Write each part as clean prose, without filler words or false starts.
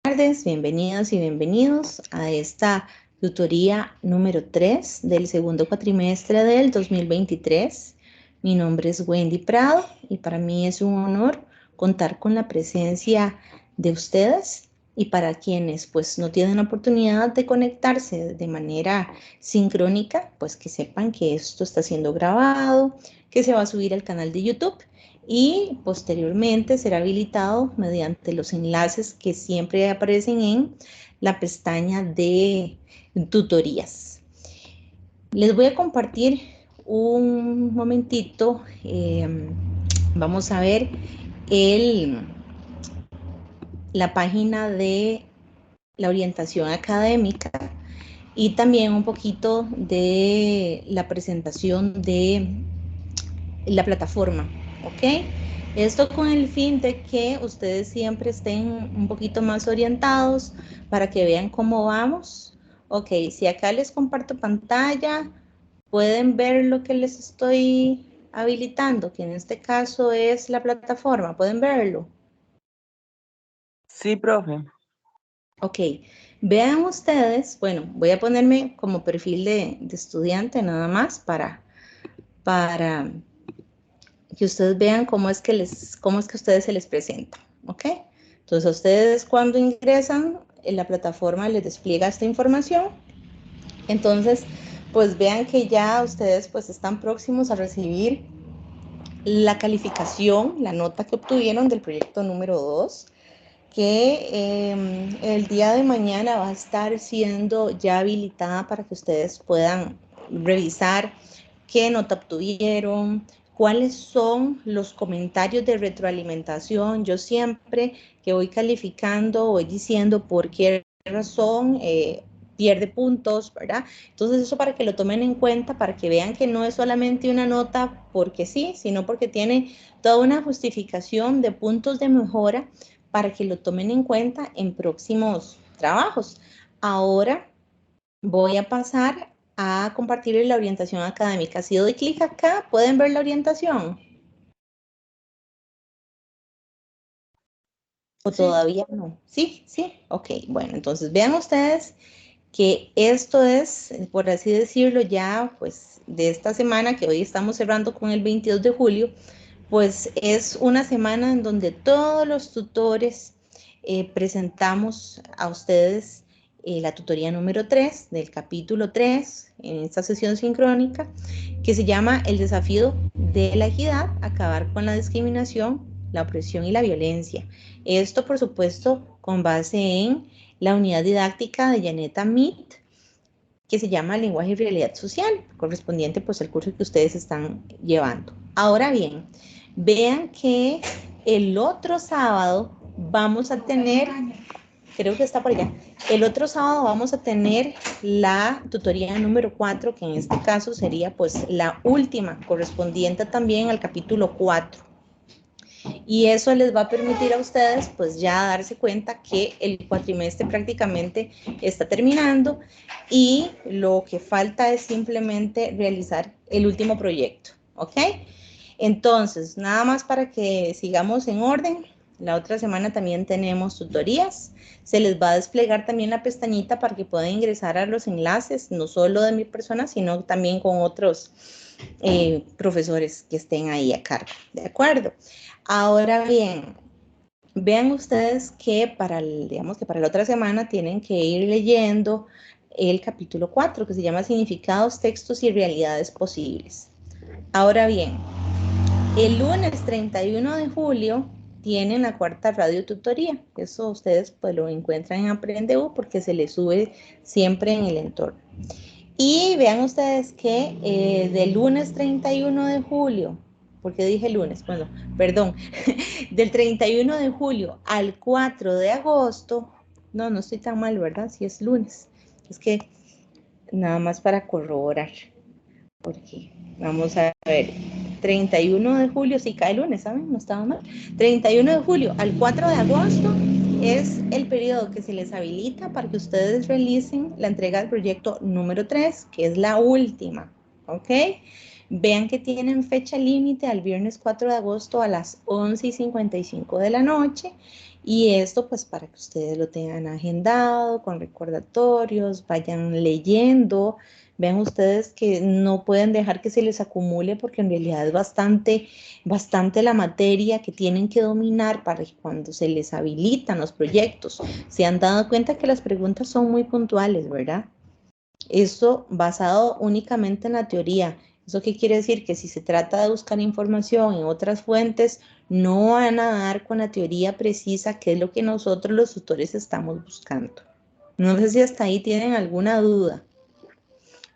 tardes, bienvenidas y bienvenidos a esta tutoría número 3 del segundo cuatrimestre del 2023. Mi nombre es Wendy Prado y para mí es un honor contar con la presencia de ustedes y para quienes pues no tienen la oportunidad de conectarse de manera sincrónica, pues que sepan que esto está siendo grabado, que se va a subir al canal de YouTube y posteriormente será habilitado mediante los enlaces que siempre aparecen en la pestaña de tutorías. Les voy a compartir un momentito, vamos a ver la página de la orientación académica y también un poquito de la presentación de la plataforma, ¿ok? Esto con el fin de que ustedes siempre estén un poquito más orientados para que vean cómo vamos. Ok, si acá les comparto pantalla, pueden ver lo que les estoy habilitando, que en este caso es la plataforma, ¿pueden verlo? Sí, profe. Ok, vean ustedes, bueno, voy a ponerme como perfil de estudiante nada más para que ustedes vean cómo es que a ustedes se les presenta, ¿ok? Entonces a ustedes cuando ingresan en la plataforma les despliega esta información, entonces pues vean que ya ustedes pues están próximos a recibir la calificación, la nota que obtuvieron del proyecto número 2, que el día de mañana va a estar siendo ya habilitada para que ustedes puedan revisar qué nota obtuvieron, cuáles son los comentarios de retroalimentación. Yo siempre que voy calificando voy diciendo por qué razón pierde puntos, ¿verdad? Entonces eso para que lo tomen en cuenta, para que vean que no es solamente una nota porque sí, sino porque tiene toda una justificación de puntos de mejora para que lo tomen en cuenta en próximos trabajos. Ahora voy a pasar a compartir la orientación académica. Si doy clic acá, ¿pueden ver la orientación? ¿O Sí. todavía no? Sí, sí, ok. Bueno, entonces vean ustedes que esto es, por así decirlo, ya pues de esta semana que hoy estamos cerrando con el 22 de julio, pues es una semana en donde todos los tutores presentamos a ustedes la tutoría número 3 del capítulo 3 en esta sesión sincrónica que se llama El desafío de la equidad, acabar con la discriminación, la opresión y la violencia. Esto, por supuesto, con base en la unidad didáctica de Janeta Mead, que se llama Lenguaje y Realidad Social, correspondiente pues al curso que ustedes están llevando. Ahora bien, vean que el otro sábado vamos a tener, creo que está por allá, el otro sábado vamos a tener la tutoría número 4, que en este caso sería pues la última, correspondiente también al capítulo 4. Y eso les va a permitir a ustedes pues ya darse cuenta que el cuatrimestre prácticamente está terminando y lo que falta es simplemente realizar el último proyecto, ¿ok? Entonces, nada más para que sigamos en orden, la otra semana también tenemos tutorías, se les va a desplegar también la pestañita para que puedan ingresar a los enlaces, no solo de mi persona, sino también con otros profesores que estén ahí a cargo, ¿de acuerdo? Ahora bien, vean ustedes que digamos que para la otra semana tienen que ir leyendo el capítulo 4, que se llama Significados, Textos y Realidades Posibles. Ahora bien, el lunes 31 de julio tienen la cuarta radiotutoría. Eso ustedes pues lo encuentran en Aprendeu porque se les sube siempre en el entorno. Y vean ustedes que del lunes 31 de julio, porque dije lunes, bueno, perdón, del 31 de julio al 4 de agosto, no estoy tan mal, ¿verdad? Si es lunes, es que nada más para corroborar, porque vamos a ver, 31 de julio, sí cae lunes, ¿saben? No estaba mal. 31 de julio al 4 de agosto es el periodo que se les habilita para que ustedes realicen la entrega del proyecto número 3, que es la última, ¿ok? Vean que tienen fecha límite al viernes 4 de agosto a las 11:55 de la noche Y esto pues para que ustedes lo tengan agendado, con recordatorios, vayan leyendo. Vean ustedes que no pueden dejar que se les acumule porque en realidad es bastante la materia que tienen que dominar para que cuando se les habilitan los proyectos se han dado cuenta que las preguntas son muy puntuales, ¿verdad? Esto basado únicamente en la teoría. ¿Eso qué quiere decir? Que si se trata de buscar información en otras fuentes, no van a dar con la teoría precisa, que es lo que nosotros los tutores estamos buscando. No sé si hasta ahí tienen alguna duda.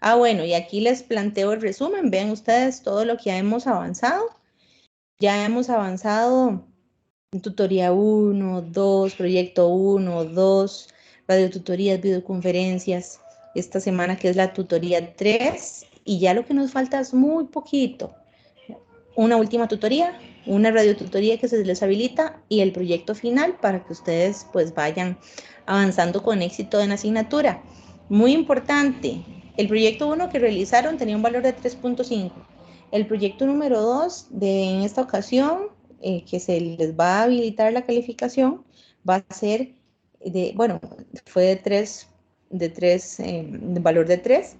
Ah, bueno, y aquí les planteo el resumen. Vean ustedes todo lo que ya hemos avanzado. Ya hemos avanzado en tutoría 1, 2, proyecto 1, 2, radiotutorías, videoconferencias. Esta semana que es la tutoría 3. Y ya lo que nos falta es muy poquito. Una última tutoría, una radiotutoría que se les habilita y el proyecto final para que ustedes pues vayan avanzando con éxito en la asignatura. Muy importante, el proyecto 1 que realizaron tenía un valor de 3.5. El proyecto número 2 en esta ocasión, que se les va a habilitar la calificación, va a ser bueno, fue de valor de 3.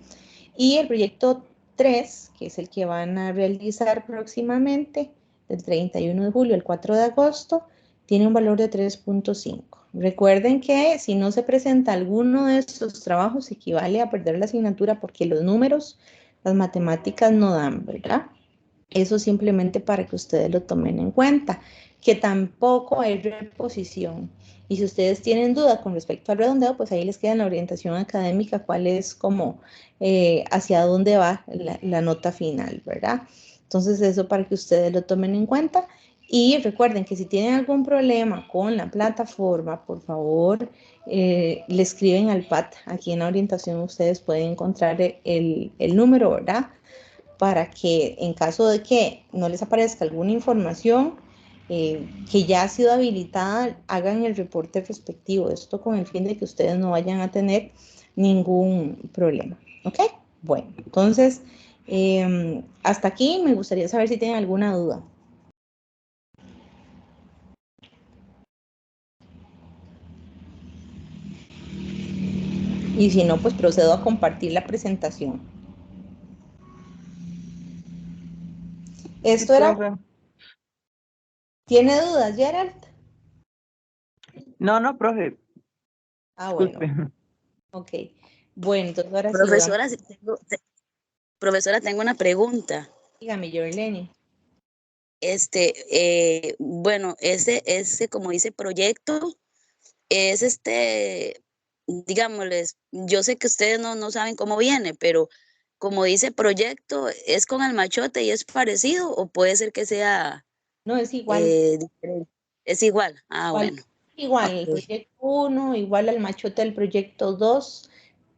Y el proyecto 3, que es el que van a realizar próximamente, del 31 de julio al 4 de agosto, tiene un valor de 3.5. Recuerden que si no se presenta alguno de estos trabajos, equivale a perder la asignatura porque los números, las matemáticas no dan, ¿verdad? Eso simplemente para que ustedes lo tomen en cuenta, que tampoco hay reposición. Y si ustedes tienen duda con respecto al redondeo, pues ahí les queda en la orientación académica cuál es como hacia dónde va la nota final, ¿verdad? Entonces eso para que ustedes lo tomen en cuenta. Y recuerden que si tienen algún problema con la plataforma, por favor, le escriben al PAT. Aquí en la orientación ustedes pueden encontrar el número, ¿verdad? Para que en caso de que no les aparezca alguna información que ya ha sido habilitada, hagan el reporte respectivo. Esto con el fin de que ustedes no vayan a tener ningún problema. ¿Ok? Bueno, entonces, hasta aquí me gustaría saber si tienen alguna duda. Y si no, pues procedo a compartir la presentación. Sí, Esto era... profe. ¿Tiene dudas, Gerald? No, profe, Ah, bueno. disculpe. Ok. Bueno, entonces ahora sí, veamos. Profesora, profesora, tengo una pregunta. Dígame, Jorleni. Bueno, ese, como dice proyecto, es digámosles, yo sé que ustedes no saben cómo viene, pero como dice proyecto, ¿es con el machote y es parecido o puede ser que sea No, es igual. diferente? Es igual. Ah, Igual, bueno. igual, el Ok. proyecto 1, igual al machote del proyecto 2,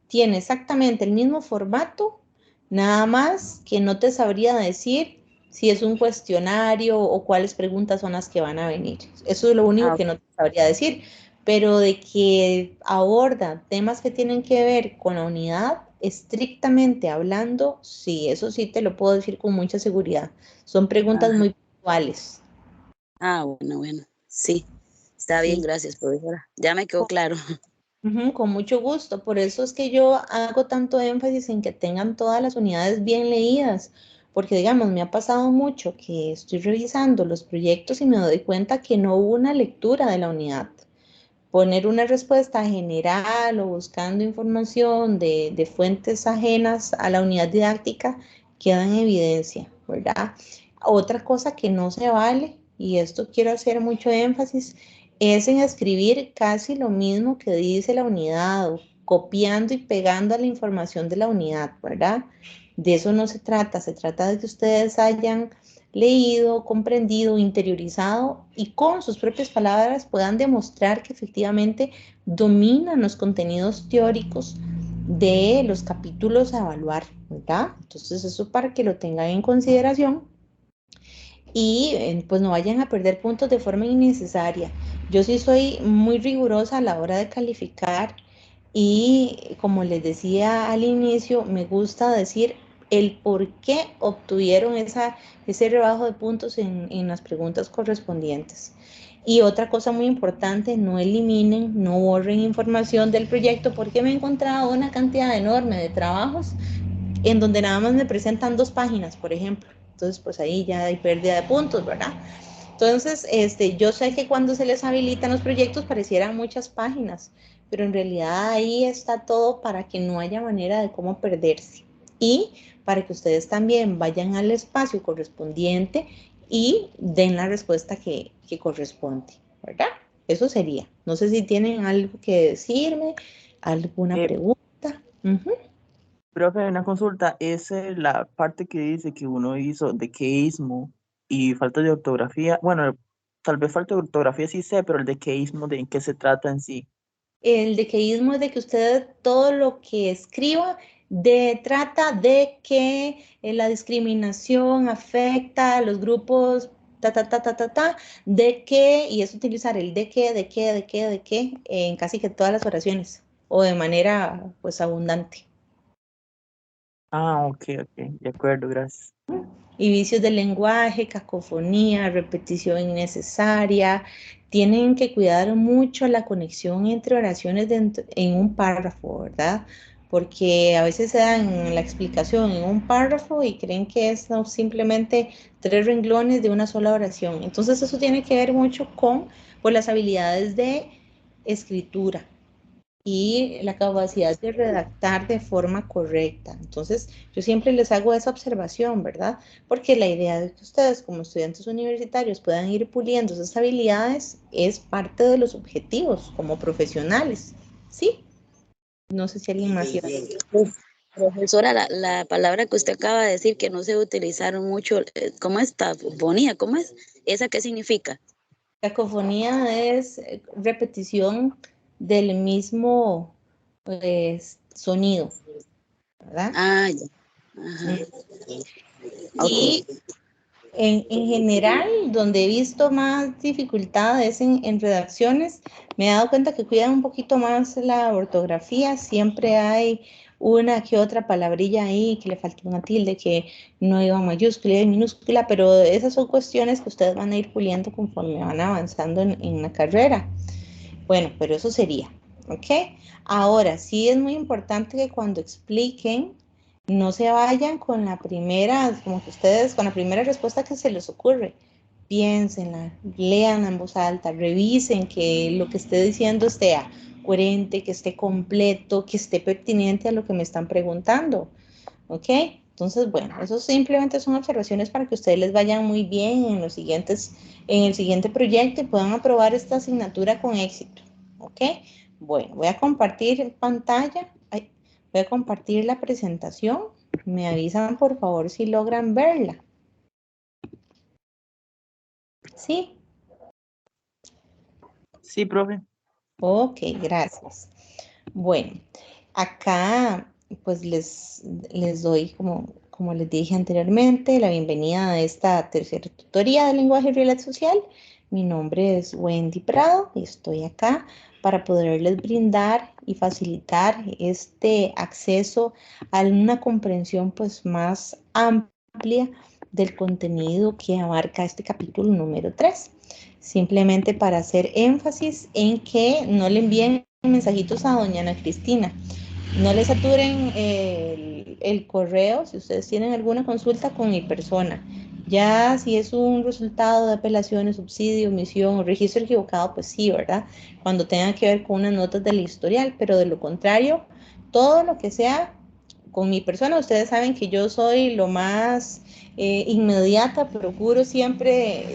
tiene exactamente el mismo formato, nada más que no te sabría decir si es un cuestionario o cuáles preguntas son las que van a venir. Eso es lo único Ah, que no te sabría decir, pero de que aborda temas que tienen que ver con la unidad, estrictamente hablando, sí, eso sí te lo puedo decir con mucha seguridad. Son preguntas ajá. muy puntuales. Bueno. Sí, está bien, Sí. gracias, profesora. Ya me quedó claro. Ujú, con mucho gusto. Por eso es que yo hago tanto énfasis en que tengan todas las unidades bien leídas, porque digamos, me ha pasado mucho que estoy revisando los proyectos y me doy cuenta que no hubo una lectura de la unidad. Poner una respuesta general o buscando información de fuentes ajenas a la unidad didáctica queda en evidencia, ¿verdad? Otra cosa que no se vale, y esto quiero hacer mucho énfasis, es en escribir casi lo mismo que dice la unidad, o copiando y pegando a la información de la unidad, ¿verdad? De eso no se trata de que ustedes hayan leído, comprendido, interiorizado y con sus propias palabras puedan demostrar que efectivamente dominan los contenidos teóricos de los capítulos a evaluar, ¿verdad? Entonces eso para que lo tengan en consideración y pues no vayan a perder puntos de forma innecesaria. Yo sí soy muy rigurosa a la hora de calificar y como les decía al inicio, me gusta decir el por qué obtuvieron ese rebajo de puntos en las preguntas correspondientes. Y otra cosa muy importante, no eliminen, no borren información del proyecto, porque me he encontrado una cantidad enorme de trabajos en donde nada más me presentan 2 páginas, por ejemplo. Entonces, pues ahí ya hay pérdida de puntos, ¿verdad? Entonces, yo sé que cuando se les habilitan los proyectos parecieran muchas páginas, pero en realidad ahí está todo para que no haya manera de cómo perderse. Y para que ustedes también vayan al espacio correspondiente y den la respuesta que corresponde, ¿verdad? Eso sería. No sé si tienen algo que decirme, alguna Eh, pregunta. Profe, una consulta, es la parte que dice que uno hizo de queísmo y falta de ortografía. Bueno, tal vez falta de ortografía sí sé, pero el de queísmo, ¿de en qué se trata en sí? El dequeísmo es de que usted todo lo que escriba trata de que la discriminación afecta a los grupos, de que, y es utilizar el de que en casi que todas las oraciones o de manera pues abundante. Ah, ok, de acuerdo, gracias. Y vicios del lenguaje, cacofonía, repetición innecesaria. Tienen que cuidar mucho la conexión entre oraciones en un párrafo, ¿verdad? Porque a veces se dan la explicación en un párrafo y creen que es simplemente 3 renglones de una sola oración. Entonces eso tiene que ver mucho con pues, las habilidades de escritura y la capacidad de redactar de forma correcta. Entonces, yo siempre les hago esa observación, ¿verdad? Porque la idea de que ustedes como estudiantes universitarios puedan ir puliendo esas habilidades es parte de los objetivos como profesionales, ¿sí? No sé si alguien más iba a decir. Pues, profesora, la palabra que usted acaba de decir que no se utilizaron mucho, ¿cómo es? Tafonía, ¿cómo es? ¿Esa qué significa? Cacofonía es repetición del mismo sonido, ¿verdad? Ah, ya. Ajá. Ok. Y en general, donde he visto más dificultades en redacciones, me he dado cuenta que cuidan un poquito más la ortografía. Siempre hay una que otra palabrilla ahí, que le falta una tilde, que no iba en mayúscula y en minúscula, pero esas son cuestiones que ustedes van a ir puliendo conforme van avanzando en la carrera. Bueno, pero eso sería, ¿ok? Ahora, sí es muy importante que cuando expliquen, no se vayan con la primera, como que ustedes, con la primera respuesta que se les ocurre. Piénsenla, lean en voz alta, revisen que lo que esté diciendo esté coherente, que esté completo, que esté pertinente a lo que me están preguntando, ¿ok? Entonces, bueno, eso simplemente son observaciones para que ustedes les vayan muy bien en el siguiente proyecto y puedan aprobar esta asignatura con éxito, ¿ok? Bueno, voy a compartir pantalla, voy a compartir la presentación. Me avisan por favor si logran verla. ¿Sí? Sí, profe. Ok, gracias. Bueno, acá pues les doy, como les dije anteriormente, la bienvenida a esta tercera tutoría de lenguaje y realidad social. Mi nombre es Wendy Prado y estoy acá para poderles brindar y facilitar este acceso a una comprensión pues más amplia del contenido que abarca este capítulo número 3. Simplemente para hacer énfasis en que no le envíen mensajitos a doña Ana Cristina. No les saturen el correo si ustedes tienen alguna consulta con mi persona. Ya si es un resultado de apelaciones, subsidio, omisión o registro equivocado, pues sí, ¿verdad? Cuando tenga que ver con unas notas del historial, pero de lo contrario, todo lo que sea con mi persona, ustedes saben que yo soy lo más inmediata, procuro siempre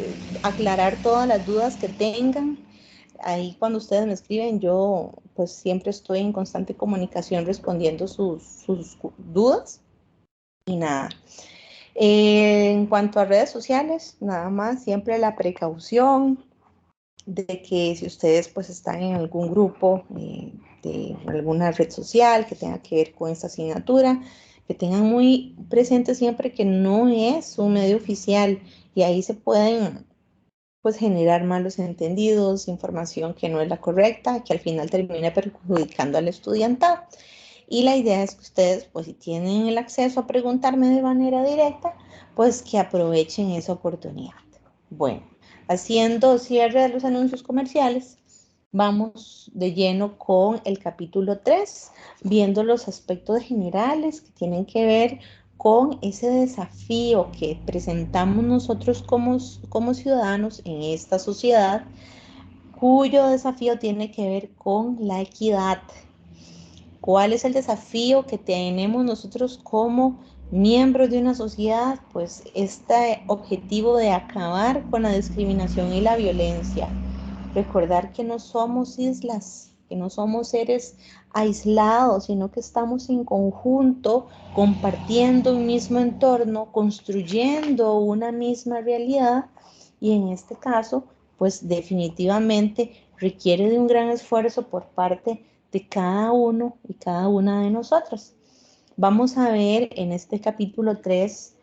aclarar todas las dudas que tengan. Ahí cuando ustedes me escriben, yo pues siempre estoy en constante comunicación respondiendo sus dudas y nada. En cuanto a redes sociales, nada más, siempre la precaución de que si ustedes pues están en algún grupo de alguna red social que tenga que ver con esta asignatura, que tengan muy presente siempre que no es un medio oficial y ahí se pueden pues generar malos entendidos, información que no es la correcta, que al final termina perjudicando al estudiantado. Y la idea es que ustedes, pues si tienen el acceso a preguntarme de manera directa, pues que aprovechen esa oportunidad. Bueno, haciendo cierre de los anuncios comerciales, vamos de lleno con el capítulo 3, viendo los aspectos generales que tienen que ver con ese desafío que presentamos nosotros como ciudadanos en esta sociedad, cuyo desafío tiene que ver con la equidad. ¿Cuál es el desafío que tenemos nosotros como miembros de una sociedad? Pues este objetivo de acabar con la discriminación y la violencia. Recordar que no somos islas, que no somos seres aislados, sino que estamos en conjunto, compartiendo un mismo entorno, construyendo una misma realidad, y en este caso, pues definitivamente requiere de un gran esfuerzo por parte de cada uno y cada una de nosotras. Vamos a ver en este capítulo 3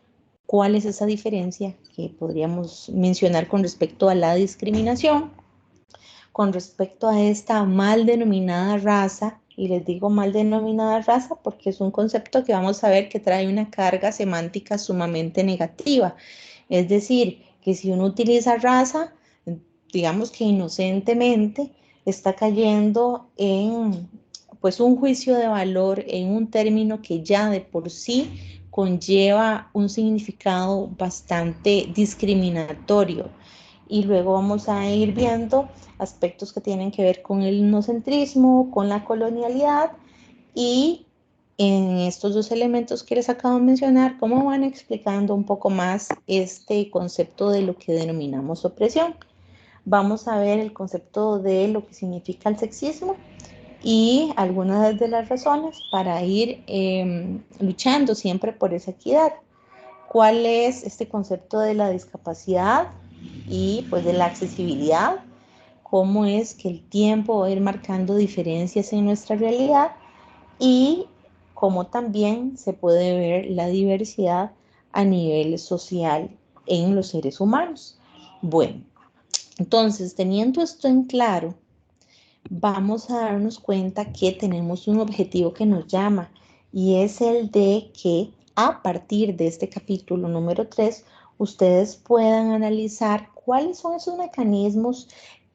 cuál es esa diferencia que podríamos mencionar con respecto a la discriminación, con respecto a esta mal denominada raza. Y les digo mal denominada raza porque es un concepto que vamos a ver que trae una carga semántica sumamente negativa. Es decir, que si uno utiliza raza, digamos que inocentemente está cayendo en pues un juicio de valor en un término que ya de por sí conlleva un significado bastante discriminatorio. Y luego vamos a ir viendo aspectos que tienen que ver con el etnocentrismo, con la colonialidad, y en estos dos elementos que les acabo de mencionar, cómo van explicando un poco más este concepto de lo que denominamos opresión. Vamos a ver el concepto de lo que significa el sexismo y algunas de las razones para ir luchando siempre por esa equidad. ¿Cuál es este concepto de la discapacidad y pues de la accesibilidad? ¿Cómo es que el tiempo va a ir marcando diferencias en nuestra realidad? Y cómo también se puede ver la diversidad a nivel social en los seres humanos. Bueno, entonces, teniendo esto en claro, vamos a darnos cuenta que tenemos un objetivo que nos llama, y es el de que a partir de este capítulo número 3, ustedes puedan analizar cuáles son esos mecanismos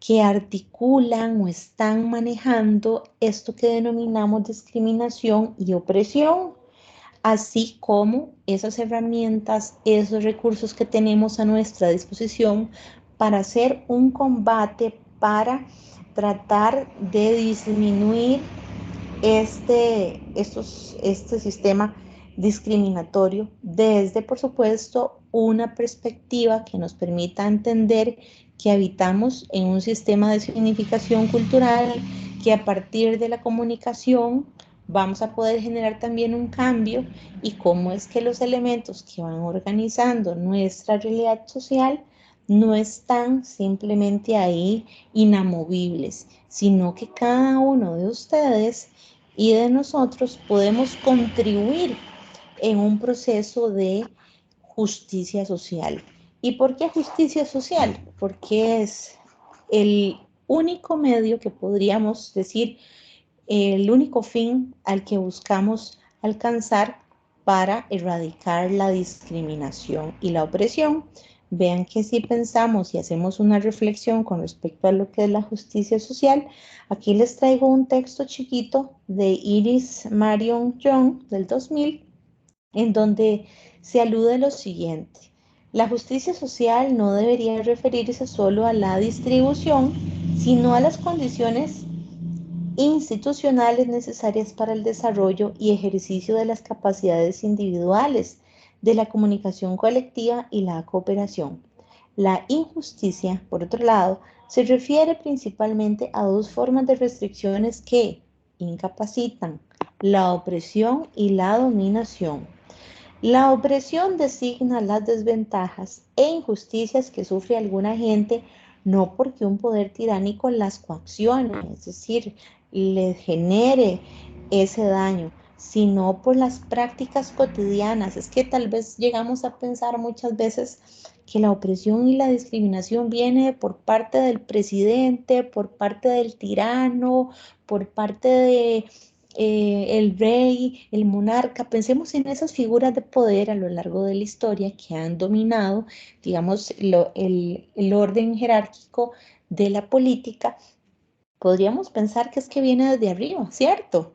que articulan o están manejando esto que denominamos discriminación y opresión, así como esas herramientas, esos recursos que tenemos a nuestra disposición para hacer un combate, para tratar de disminuir este sistema discriminatorio desde, por supuesto, una perspectiva que nos permita entender que habitamos en un sistema de significación cultural, que a partir de la comunicación vamos a poder generar también un cambio, y cómo es que los elementos que van organizando nuestra realidad social no están simplemente ahí inamovibles, sino que cada uno de ustedes y de nosotros podemos contribuir en un proceso de justicia social. ¿Y por qué justicia social? Porque es el único medio que podríamos decir, el único fin al que buscamos alcanzar para erradicar la discriminación y la opresión. Vean que si pensamos y hacemos una reflexión con respecto a lo que es la justicia social, aquí les traigo un texto chiquito de Iris Marion Young del 2000, en donde se alude lo siguiente: la justicia social no debería referirse solo a la distribución, sino a las condiciones institucionales necesarias para el desarrollo y ejercicio de las capacidades individuales, de la comunicación colectiva y la cooperación. La injusticia, por otro lado, se refiere principalmente a dos formas de restricciones que incapacitan: la opresión y la dominación. La opresión designa las desventajas e injusticias que sufre alguna gente, no porque un poder tiránico las coaccione, es decir, les genere ese daño, sino por las prácticas cotidianas. Es que tal vez llegamos a pensar muchas veces que la opresión y la discriminación viene por parte del presidente, por parte del tirano, por parte de el rey, el monarca, pensemos en esas figuras de poder a lo largo de la historia que han dominado, digamos, el orden jerárquico de la política. Podríamos pensar que es que viene desde arriba, ¿cierto?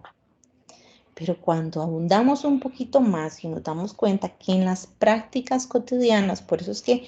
Pero cuando ahondamos un poquito más y nos damos cuenta que en las prácticas cotidianas, por eso es que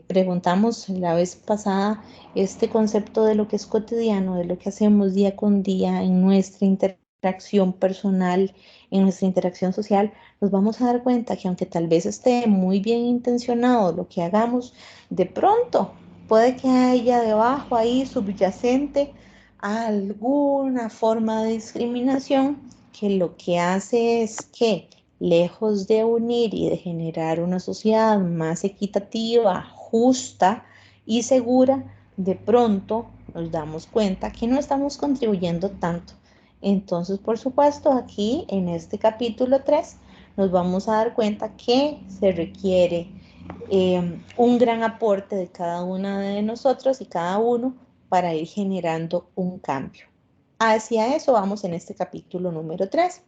preguntamos la vez pasada este concepto de lo que es cotidiano, de lo que hacemos día con día en nuestra interacción personal, en nuestra interacción social, nos vamos a dar cuenta que aunque tal vez esté muy bien intencionado lo que hagamos, de pronto puede que haya debajo ahí subyacente alguna forma de discriminación que lo que hace es que, lejos de unir y de generar una sociedad más equitativa, justa y segura, de pronto nos damos cuenta que no estamos contribuyendo tanto. Entonces, por supuesto, aquí en este capítulo 3 nos vamos a dar cuenta que se requiere un gran aporte de cada una de nosotros y cada uno para ir generando un cambio. Hacia eso vamos en este capítulo número 3.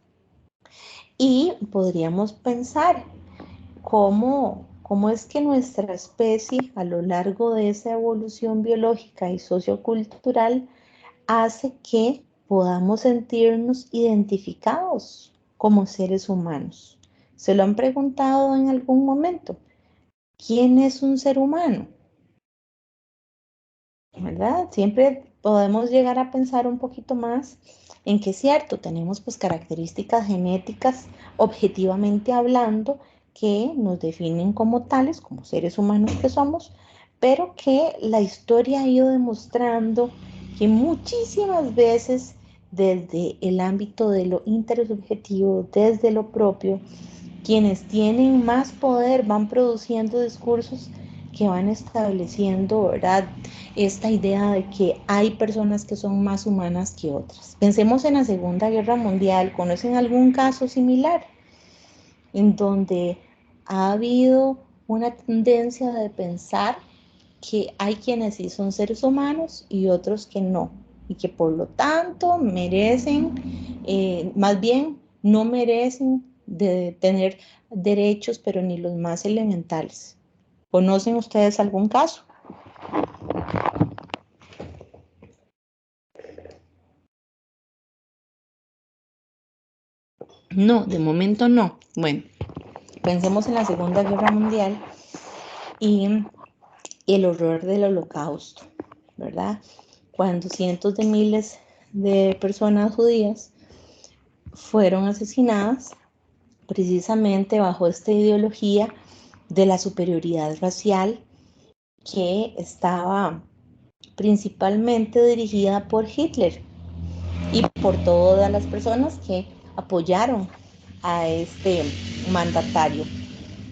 Y podríamos pensar cómo es que nuestra especie a lo largo de esa evolución biológica y sociocultural hace que podamos sentirnos identificados como seres humanos. ¿Se lo han preguntado en algún momento? ¿Quién es un ser humano? ¿Verdad? Siempre podemos llegar a pensar un poquito más en que es cierto, tenemos pues características genéticas objetivamente hablando que nos definen como tales, como seres humanos que somos, pero que la historia ha ido demostrando que muchísimas veces desde el ámbito de lo intersubjetivo, desde lo propio, quienes tienen más poder van produciendo discursos que van estableciendo, ¿verdad? Esta idea de que hay personas que son más humanas que otras. Pensemos en la Segunda Guerra Mundial. ¿Conocen algún caso similar en donde ha habido una tendencia de pensar que hay quienes sí son seres humanos y otros que no? Y que por lo tanto merecen, más bien no merecen de tener derechos, pero ni los más elementales. ¿Conocen ustedes algún caso? No, de momento no. Bueno, pensemos en la Segunda Guerra Mundial y el horror del Holocausto, ¿verdad? Cuando cientos de miles de personas judías fueron asesinadas precisamente bajo esta ideología de la superioridad racial que estaba principalmente dirigida por Hitler y por todas las personas que apoyaron a este mandatario.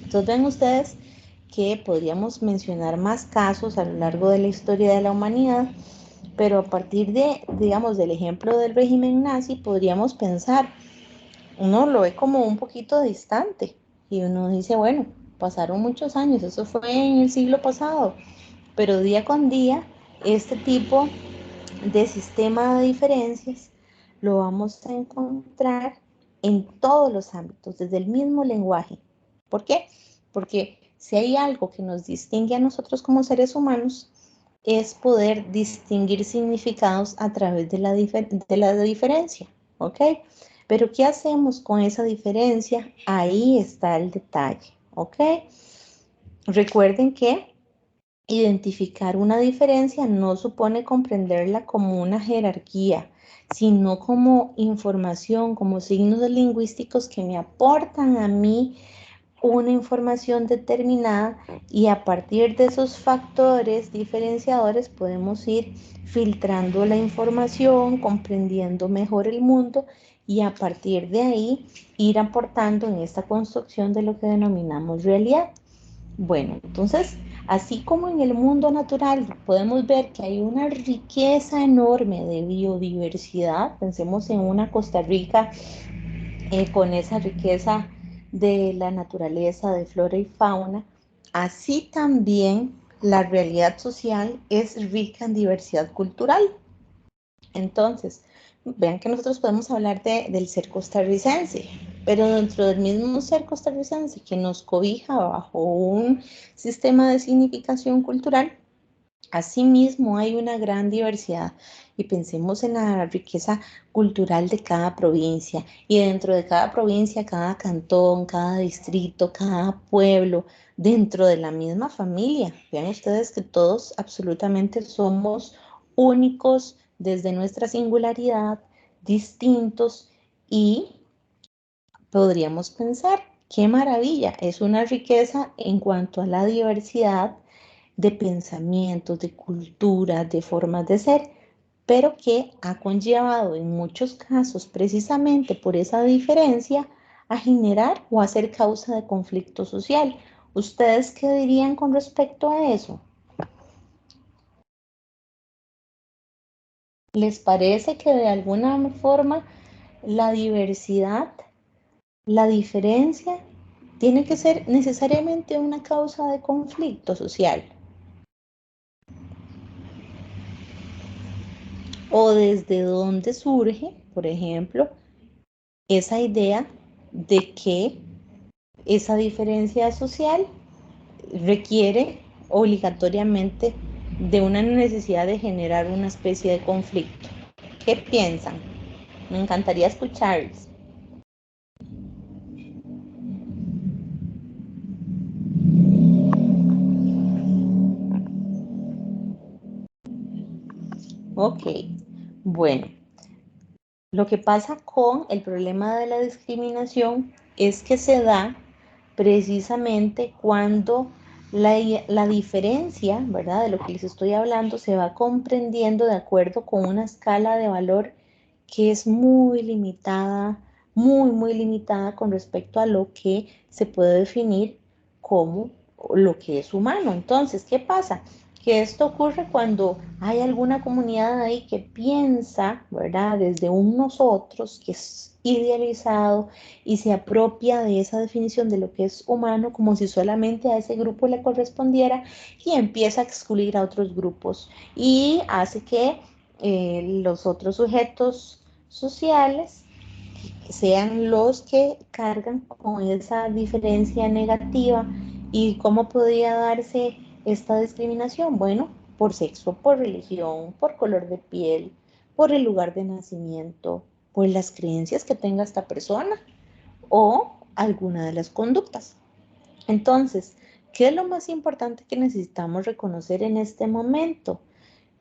Entonces ven ustedes que podríamos mencionar más casos a lo largo de la historia de la humanidad, pero a partir de, digamos, del ejemplo del régimen nazi, podríamos pensar, uno lo ve como un poquito distante y uno dice, bueno, pasaron muchos años, eso fue en el siglo pasado, pero día con día este tipo de sistema de diferencias lo vamos a encontrar en todos los ámbitos, desde el mismo lenguaje. ¿Por qué? Porque si hay algo que nos distingue a nosotros como seres humanos, es poder distinguir significados a través de la diferencia, ¿ok? Pero ¿qué hacemos con esa diferencia? Ahí está el detalle, ¿ok? Recuerden que identificar una diferencia no supone comprenderla como una jerarquía, sino como información, como signos lingüísticos que me aportan a mí una información determinada y a partir de esos factores diferenciadores podemos ir filtrando la información, comprendiendo mejor el mundo y a partir de ahí ir aportando en esta construcción de lo que denominamos realidad. Bueno, entonces, así como en el mundo natural podemos ver que hay una riqueza enorme de biodiversidad, pensemos en una Costa Rica con esa riqueza de la naturaleza, de flora y fauna, así también la realidad social es rica en diversidad cultural. Entonces, vean que nosotros podemos hablar del ser costarricense, pero dentro del mismo ser costarricense que nos cobija bajo un sistema de significación cultural, asimismo hay una gran diversidad y pensemos en la riqueza cultural de cada provincia y dentro de cada provincia, cada cantón, cada distrito, cada pueblo, dentro de la misma familia. Vean ustedes que todos absolutamente somos únicos desde nuestra singularidad, distintos y podríamos pensar, qué maravilla, es una riqueza en cuanto a la diversidad de pensamientos, de culturas, de formas de ser, pero que ha conllevado en muchos casos, precisamente por esa diferencia, a generar o a ser causa de conflicto social. ¿Ustedes qué dirían con respecto a eso? ¿Les parece que de alguna forma la diversidad, la diferencia, tiene que ser necesariamente una causa de conflicto social? ¿O desde dónde surge, por ejemplo, esa idea de que esa diferencia social requiere obligatoriamente de una necesidad de generar una especie de conflicto? ¿Qué piensan? Me encantaría escucharles. Ok, bueno, lo que pasa con el problema de la discriminación es que se da precisamente cuando la diferencia, ¿verdad? De lo que les estoy hablando se va comprendiendo de acuerdo con una escala de valor que es muy limitada, muy limitada con respecto a lo que se puede definir como lo que es humano. Entonces, ¿qué pasa? Que esto ocurre cuando hay alguna comunidad ahí que piensa, ¿verdad? Desde un nosotros que es idealizado y se apropia de esa definición de lo que es humano como si solamente a ese grupo le correspondiera y empieza a excluir a otros grupos y hace que los otros sujetos sociales sean los que cargan con esa diferencia negativa. ¿Y cómo podría darse esta discriminación? Bueno, por sexo, por religión, por color de piel, por el lugar de nacimiento, por las creencias que tenga esta persona o alguna de las conductas. Entonces, ¿qué es lo más importante que necesitamos reconocer en este momento?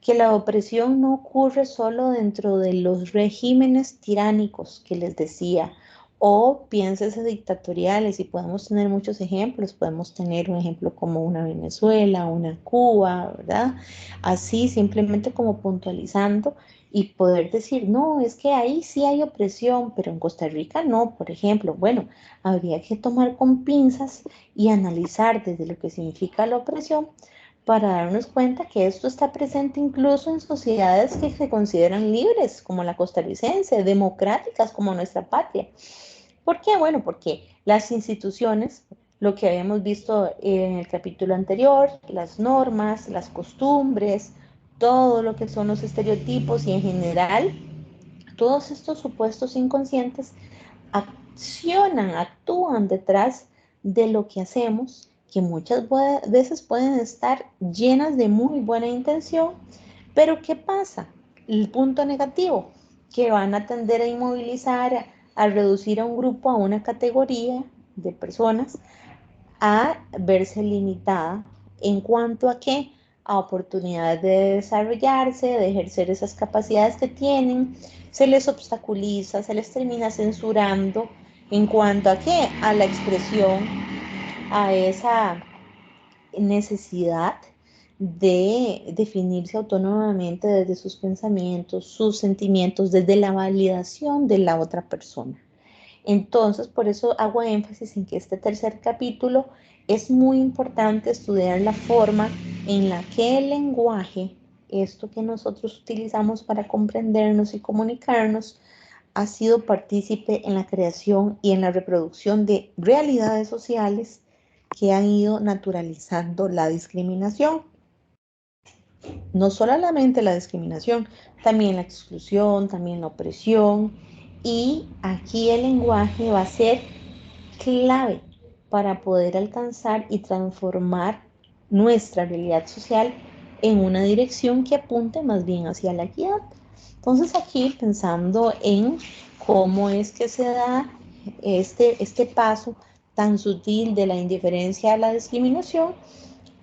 Que la opresión no ocurre solo dentro de los regímenes tiránicos que les decía, o piénsese dictatoriales, y podemos tener muchos ejemplos, podemos tener un ejemplo como una Venezuela, una Cuba, ¿verdad? Así simplemente como puntualizando y poder decir, no, es que ahí sí hay opresión, pero en Costa Rica no, por ejemplo. Bueno, habría que tomar con pinzas y analizar desde lo que significa la opresión para darnos cuenta que esto está presente incluso en sociedades que se consideran libres, como la costarricense, democráticas como nuestra patria. ¿Por qué? Bueno, porque las instituciones, lo que habíamos visto en el capítulo anterior, las normas, las costumbres, todo lo que son los estereotipos y en general, todos estos supuestos inconscientes actúan detrás de lo que hacemos, que muchas veces pueden estar llenas de muy buena intención, pero ¿qué pasa? El punto negativo, que van a tender a inmovilizar, a reducir a un grupo, a una categoría de personas, a verse limitada en cuanto a qué, a oportunidades de desarrollarse, de ejercer esas capacidades que tienen, se les obstaculiza, se les termina censurando en cuanto a qué, a la expresión, a esa necesidad de definirse autónomamente desde sus pensamientos, sus sentimientos, desde la validación de la otra persona. Entonces, por eso hago énfasis en que este tercer capítulo es muy importante estudiar la forma en la que el lenguaje, esto que nosotros utilizamos para comprendernos y comunicarnos, ha sido partícipe en la creación y en la reproducción de realidades sociales que han ido naturalizando la discriminación. No solamente la discriminación, también la exclusión, también la opresión. Y aquí el lenguaje va a ser clave para poder alcanzar y transformar nuestra realidad social en una dirección que apunte más bien hacia la equidad. Entonces aquí pensando en cómo es que se da este paso tan sutil de la indiferencia a la discriminación,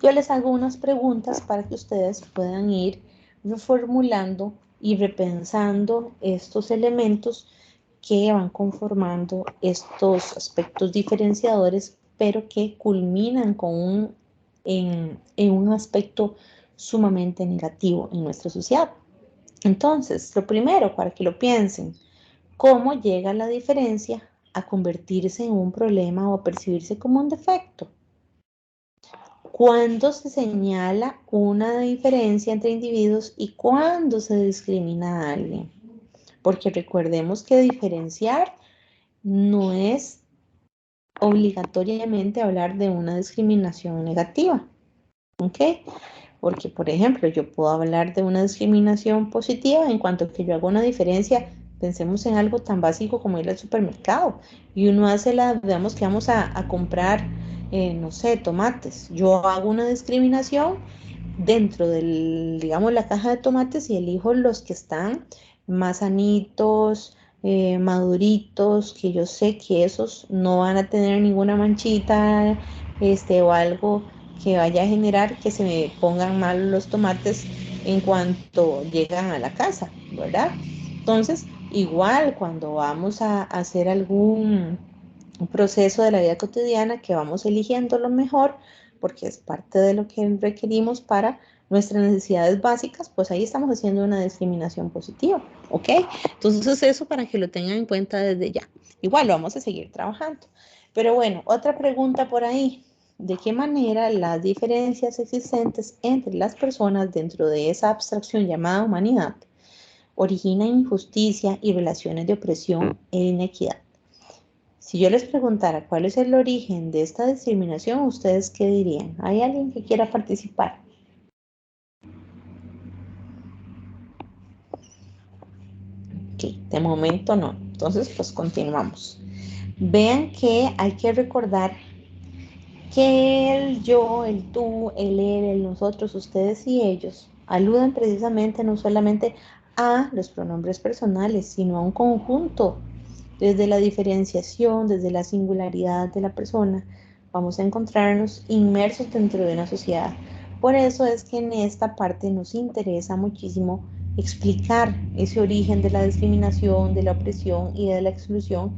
yo les hago unas preguntas para que ustedes puedan ir reformulando y repensando estos elementos que van conformando estos aspectos diferenciadores, pero que culminan en un aspecto sumamente negativo en nuestra sociedad. Entonces, lo primero, para que lo piensen, ¿cómo llega la diferencia a convertirse en un problema o a percibirse como un defecto? ¿Cuándo se señala una diferencia entre individuos y cuándo se discrimina a alguien? Porque recordemos que diferenciar no es obligatoriamente hablar de una discriminación negativa, ¿ok? Porque, por ejemplo, yo puedo hablar de una discriminación positiva en cuanto a que yo hago una diferencia. Pensemos en algo tan básico como ir al supermercado y uno hace digamos que vamos a comprar, no sé, tomates. Yo hago una discriminación dentro del, digamos, la caja de tomates y elijo los que están más sanitos, maduritos, que yo sé que esos no van a tener ninguna manchita, o algo que vaya a generar que se me pongan mal los tomates en cuanto llegan a la casa, ¿verdad? Entonces, igual cuando vamos a hacer algún proceso de la vida cotidiana que vamos eligiendo lo mejor, porque es parte de lo que requerimos para nuestras necesidades básicas, pues ahí estamos haciendo una discriminación positiva, ¿ok? Entonces eso para que lo tengan en cuenta desde ya. Igual lo vamos a seguir trabajando. Pero bueno, otra pregunta por ahí. ¿De qué manera las diferencias existentes entre las personas dentro de esa abstracción llamada humanidad originan injusticia y relaciones de opresión e inequidad? Si yo les preguntara cuál es el origen de esta discriminación, ¿ustedes qué dirían? ¿Hay alguien que quiera participar? Ok, de momento no. Entonces, pues continuamos. Vean que hay que recordar que el yo, el tú, el él, el nosotros, ustedes y ellos aluden precisamente no solamente a los pronombres personales, sino a un conjunto. Desde la diferenciación, desde la singularidad de la persona, vamos a encontrarnos inmersos dentro de una sociedad. Por eso es que en esta parte nos interesa muchísimo explicar ese origen de la discriminación, de la opresión y de la exclusión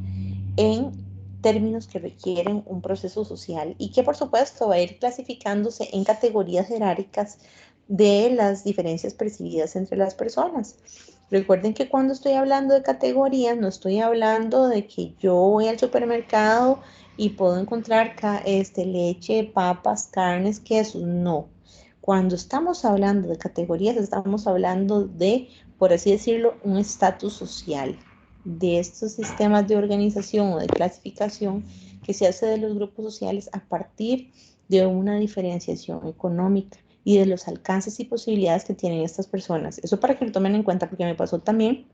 en términos que requieren un proceso social y que por supuesto va a ir clasificándose en categorías jerárquicas de las diferencias percibidas entre las personas. Recuerden que cuando estoy hablando de categorías, no estoy hablando de que yo voy al supermercado y puedo encontrar leche, papas, carnes, quesos. No. Cuando estamos hablando de categorías, estamos hablando de, por así decirlo, un estatus social, de estos sistemas de organización o de clasificación que se hace de los grupos sociales a partir de una diferenciación económica y de los alcances y posibilidades que tienen estas personas. Eso para que lo tomen en cuenta, porque me pasó también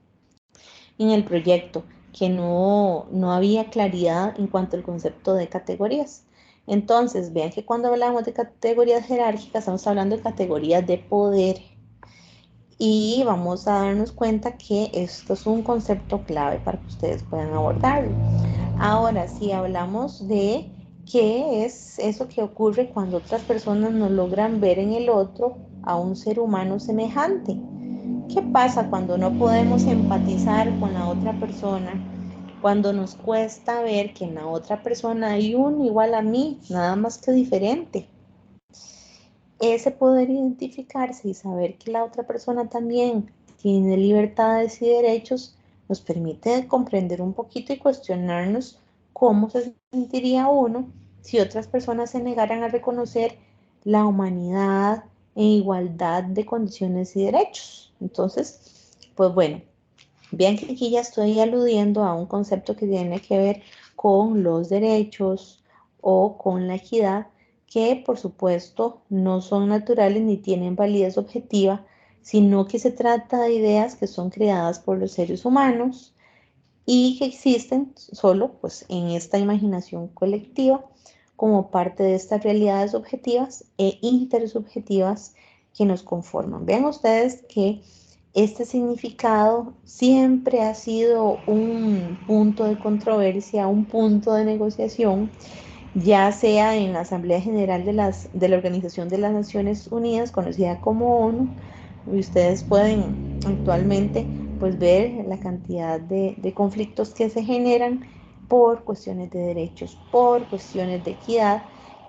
en el proyecto que no había claridad en cuanto al concepto de categorías. Entonces, vean que cuando hablamos de categorías jerárquicas, estamos hablando de categorías de poder. Y vamos a darnos cuenta que esto es un concepto clave para que ustedes puedan abordarlo. Ahora, si hablamos de qué es eso que ocurre cuando otras personas no logran ver en el otro a un ser humano semejante. ¿Qué pasa cuando no podemos empatizar con la otra persona? Cuando nos cuesta ver que en la otra persona hay un igual a mí, nada más que diferente. Ese poder identificarse y saber que la otra persona también tiene libertades y derechos nos permite comprender un poquito y cuestionarnos cómo se sentiría uno si otras personas se negaran a reconocer la humanidad en igualdad de condiciones y derechos. Entonces, pues bueno, vean que aquí ya estoy aludiendo a un concepto que tiene que ver con los derechos o con la equidad, que por supuesto no son naturales ni tienen validez objetiva, sino que se trata de ideas que son creadas por los seres humanos y que existen solo pues en esta imaginación colectiva como parte de estas realidades objetivas e intersubjetivas que nos conforman. Vean ustedes que este significado siempre ha sido un punto de controversia, un punto de negociación, ya sea en la Asamblea General de la Organización de las Naciones Unidas, conocida como ONU, y ustedes pueden actualmente pues ver la cantidad de conflictos que se generan por cuestiones de derechos, por cuestiones de equidad,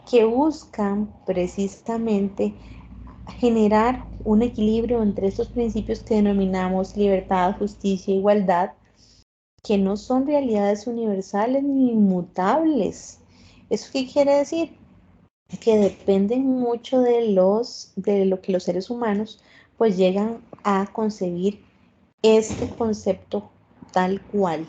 que buscan precisamente generar un equilibrio entre estos principios que denominamos libertad, justicia e igualdad, que no son realidades universales ni inmutables. ¿Eso qué quiere decir? Que dependen mucho de lo que los seres humanos pues llegan a concebir este concepto tal cual.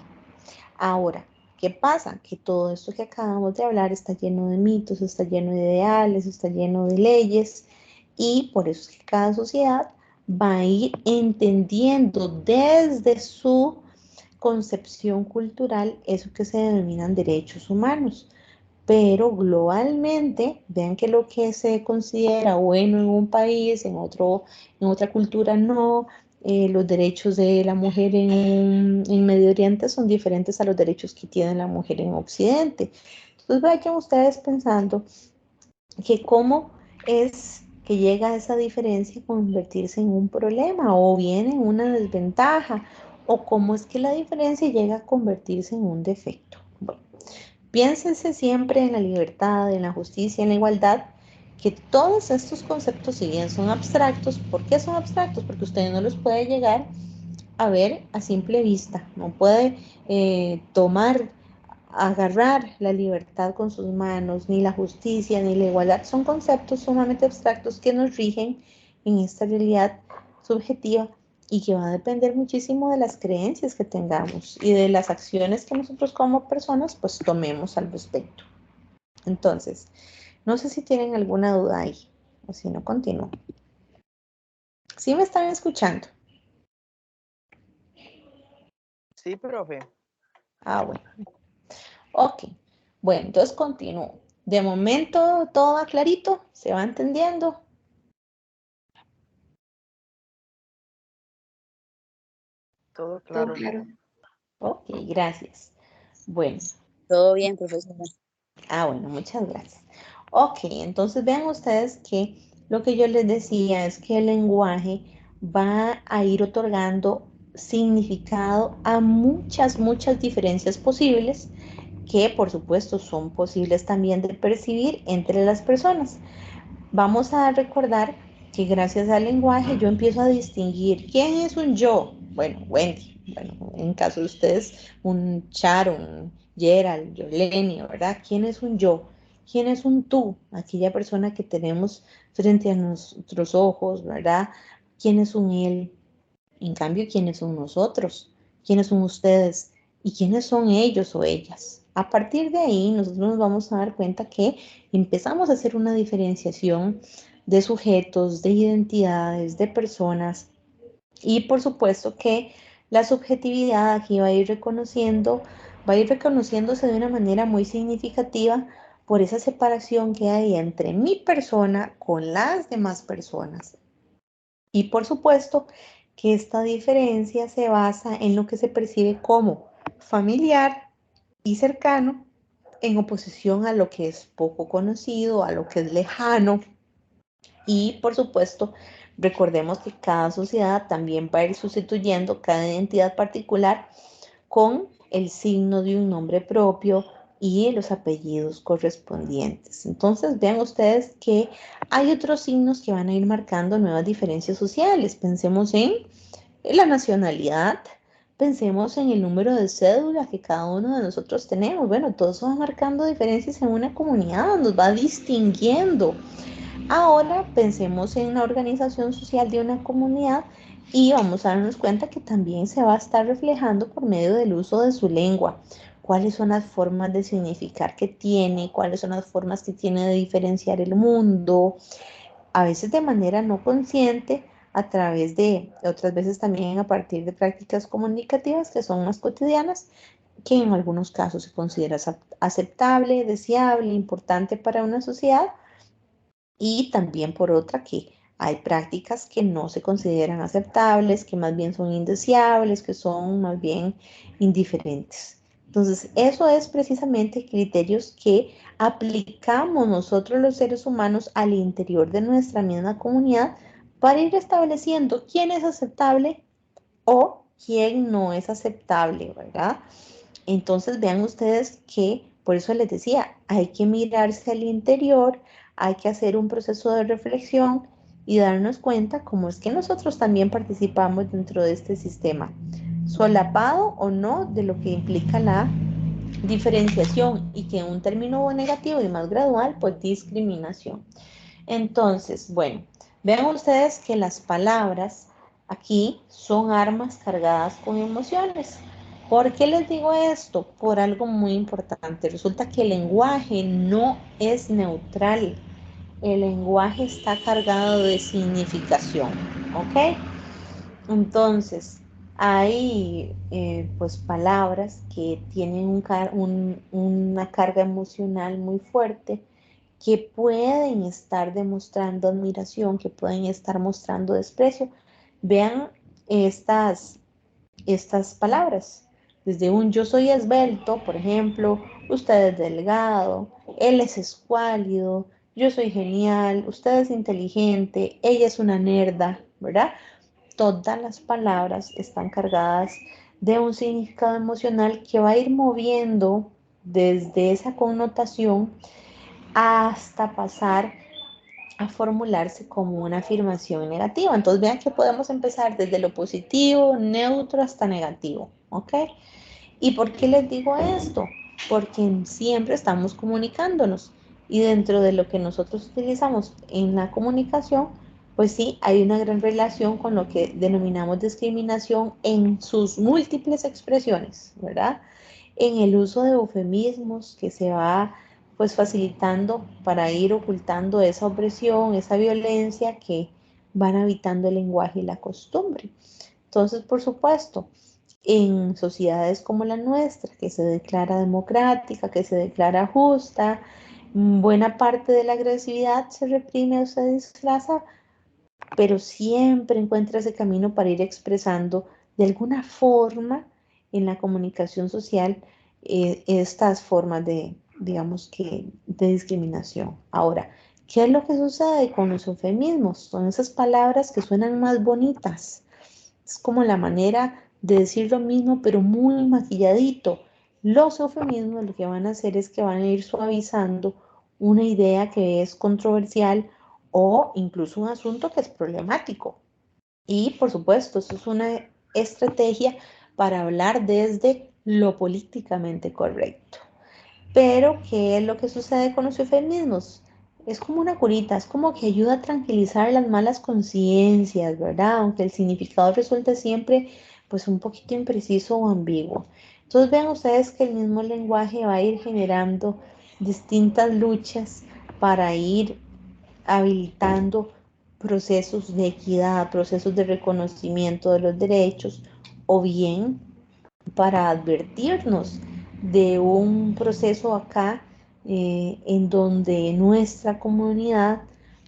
Ahora, ¿qué pasa? Que todo esto que acabamos de hablar está lleno de mitos, está lleno de ideales, está lleno de leyes, y por eso es que cada sociedad va a ir entendiendo desde su concepción cultural eso que se denominan derechos humanos. Pero globalmente, vean que lo que se considera bueno en un país, en otra cultura no. Los derechos de la mujer en Medio Oriente son diferentes a los derechos que tiene la mujer en Occidente. Entonces vayan ustedes pensando que cómo es que llega esa diferencia a convertirse en un problema o bien en una desventaja, o cómo es que la diferencia llega a convertirse en un defecto. Bueno, piénsense siempre en la libertad, en la justicia, en la igualdad, que todos estos conceptos, si bien son abstractos, ¿por qué son abstractos? Porque usted no los puede llegar a ver a simple vista, no puede agarrar la libertad con sus manos, ni la justicia, ni la igualdad. Son conceptos sumamente abstractos que nos rigen en esta realidad subjetiva y que va a depender muchísimo de las creencias que tengamos y de las acciones que nosotros como personas pues tomemos al respecto. Entonces, no sé si tienen alguna duda ahí o si no, continúo. ¿Sí me están escuchando? Sí, profe. Bueno. Ok. Bueno, entonces continúo. De momento todo va clarito, se va entendiendo. Todo claro. Ok, gracias. Bueno. Todo bien, profesora. Bueno, muchas gracias. Ok, entonces vean ustedes que lo que yo les decía es que el lenguaje va a ir otorgando significado a muchas diferencias posibles, que por supuesto son posibles también de percibir entre las personas. Vamos a recordar que gracias al lenguaje yo empiezo a distinguir quién es un yo. Bueno, Wendy. Bueno, en caso de ustedes, un Sharon, Gerald, Yoleni, ¿verdad? ¿Quién es un yo? ¿Quién es un tú? Aquella persona que tenemos frente a nuestros ojos, ¿verdad? ¿Quién es un él? En cambio, ¿quiénes son nosotros? ¿Quiénes son ustedes? ¿Y quiénes son ellos o ellas? A partir de ahí, nosotros nos vamos a dar cuenta que empezamos a hacer una diferenciación de sujetos, de identidades, de personas, y por supuesto que la subjetividad aquí va a ir reconociéndose de una manera muy significativa por esa separación que hay entre mi persona con las demás personas. Y por supuesto que esta diferencia se basa en lo que se percibe como familiar y cercano, en oposición a lo que es poco conocido, a lo que es lejano. Y por supuesto, recordemos que cada sociedad también va a ir sustituyendo cada identidad particular con el signo de un nombre propio y los apellidos correspondientes. Entonces, vean ustedes que hay otros signos que van a ir marcando nuevas diferencias sociales. Pensemos en la nacionalidad, pensemos en el número de cédula que cada uno de nosotros tenemos. Bueno, todo eso va marcando diferencias en una comunidad, nos va distinguiendo. Ahora pensemos en la organización social de una comunidad y vamos a darnos cuenta que también se va a estar reflejando por medio del uso de su lengua. cuáles son las formas de significar que tiene, cuáles son las formas que tiene de diferenciar el mundo, a veces de manera no consciente, a través de, otras veces también a partir de prácticas comunicativas que son más cotidianas, que en algunos casos se considera aceptable, deseable, importante para una sociedad, y también por otra que hay prácticas que no se consideran aceptables, que más bien son indeseables, que son más bien indiferentes. Entonces, eso es precisamente criterios que aplicamos nosotros los seres humanos al interior de nuestra misma comunidad para ir estableciendo quién es aceptable o quién no es aceptable, ¿verdad? Entonces vean ustedes que, por eso les decía, hay que mirarse al interior, hay que hacer un proceso de reflexión y darnos cuenta cómo es que nosotros también participamos dentro de este sistema, solapado o no de lo que implica la diferenciación y que en un término negativo y más gradual, pues discriminación. Entonces, bueno, vean ustedes que las palabras aquí son armas cargadas con emociones. ¿Por qué les digo esto? Por algo muy importante. Resulta que el lenguaje no es neutral. El lenguaje está cargado de significación, ¿ok? Entonces, hay pues palabras que tienen una carga emocional muy fuerte, que pueden estar demostrando admiración, que pueden estar mostrando desprecio. Vean estas, estas palabras. Desde un yo soy esbelto, por ejemplo, usted es delgado, él es escuálido, yo soy genial, usted es inteligente, ella es una nerda, ¿verdad? Todas las palabras están cargadas de un significado emocional que va a ir moviendo desde esa connotación hasta pasar a formularse como una afirmación negativa. Entonces vean que podemos empezar desde lo positivo, neutro hasta negativo, ¿ok? ¿Y por qué les digo esto? Porque siempre estamos comunicándonos y dentro de lo que nosotros utilizamos en la comunicación, pues sí, hay una gran relación con lo que denominamos discriminación en sus múltiples expresiones, ¿verdad? En el uso de eufemismos que se va pues facilitando para ir ocultando esa opresión, esa violencia que van habitando el lenguaje y la costumbre. Entonces, por supuesto, en sociedades como la nuestra, que se declara democrática, que se declara justa, buena parte de la agresividad se reprime o se disfraza, pero siempre encuentra ese camino para ir expresando de alguna forma en la comunicación social estas formas de, digamos que, de discriminación. Ahora, ¿qué es lo que sucede con los eufemismos? Son esas palabras que suenan más bonitas. Es como la manera de decir lo mismo, pero muy maquilladito. Los eufemismos lo que van a hacer es que van a ir suavizando una idea que es controversial o incluso un asunto que es problemático. Y por supuesto, eso es una estrategia para hablar desde lo políticamente correcto. Pero, ¿qué es lo que sucede con los eufemismos? Es como una curita, es como que ayuda a tranquilizar las malas conciencias, ¿verdad? Aunque el significado resulta siempre pues un poquito impreciso o ambiguo. Entonces vean ustedes que el mismo lenguaje va a ir generando distintas luchas para ir habilitando procesos de equidad, procesos de reconocimiento de los derechos, o bien para advertirnos de un proceso acá en donde nuestra comunidad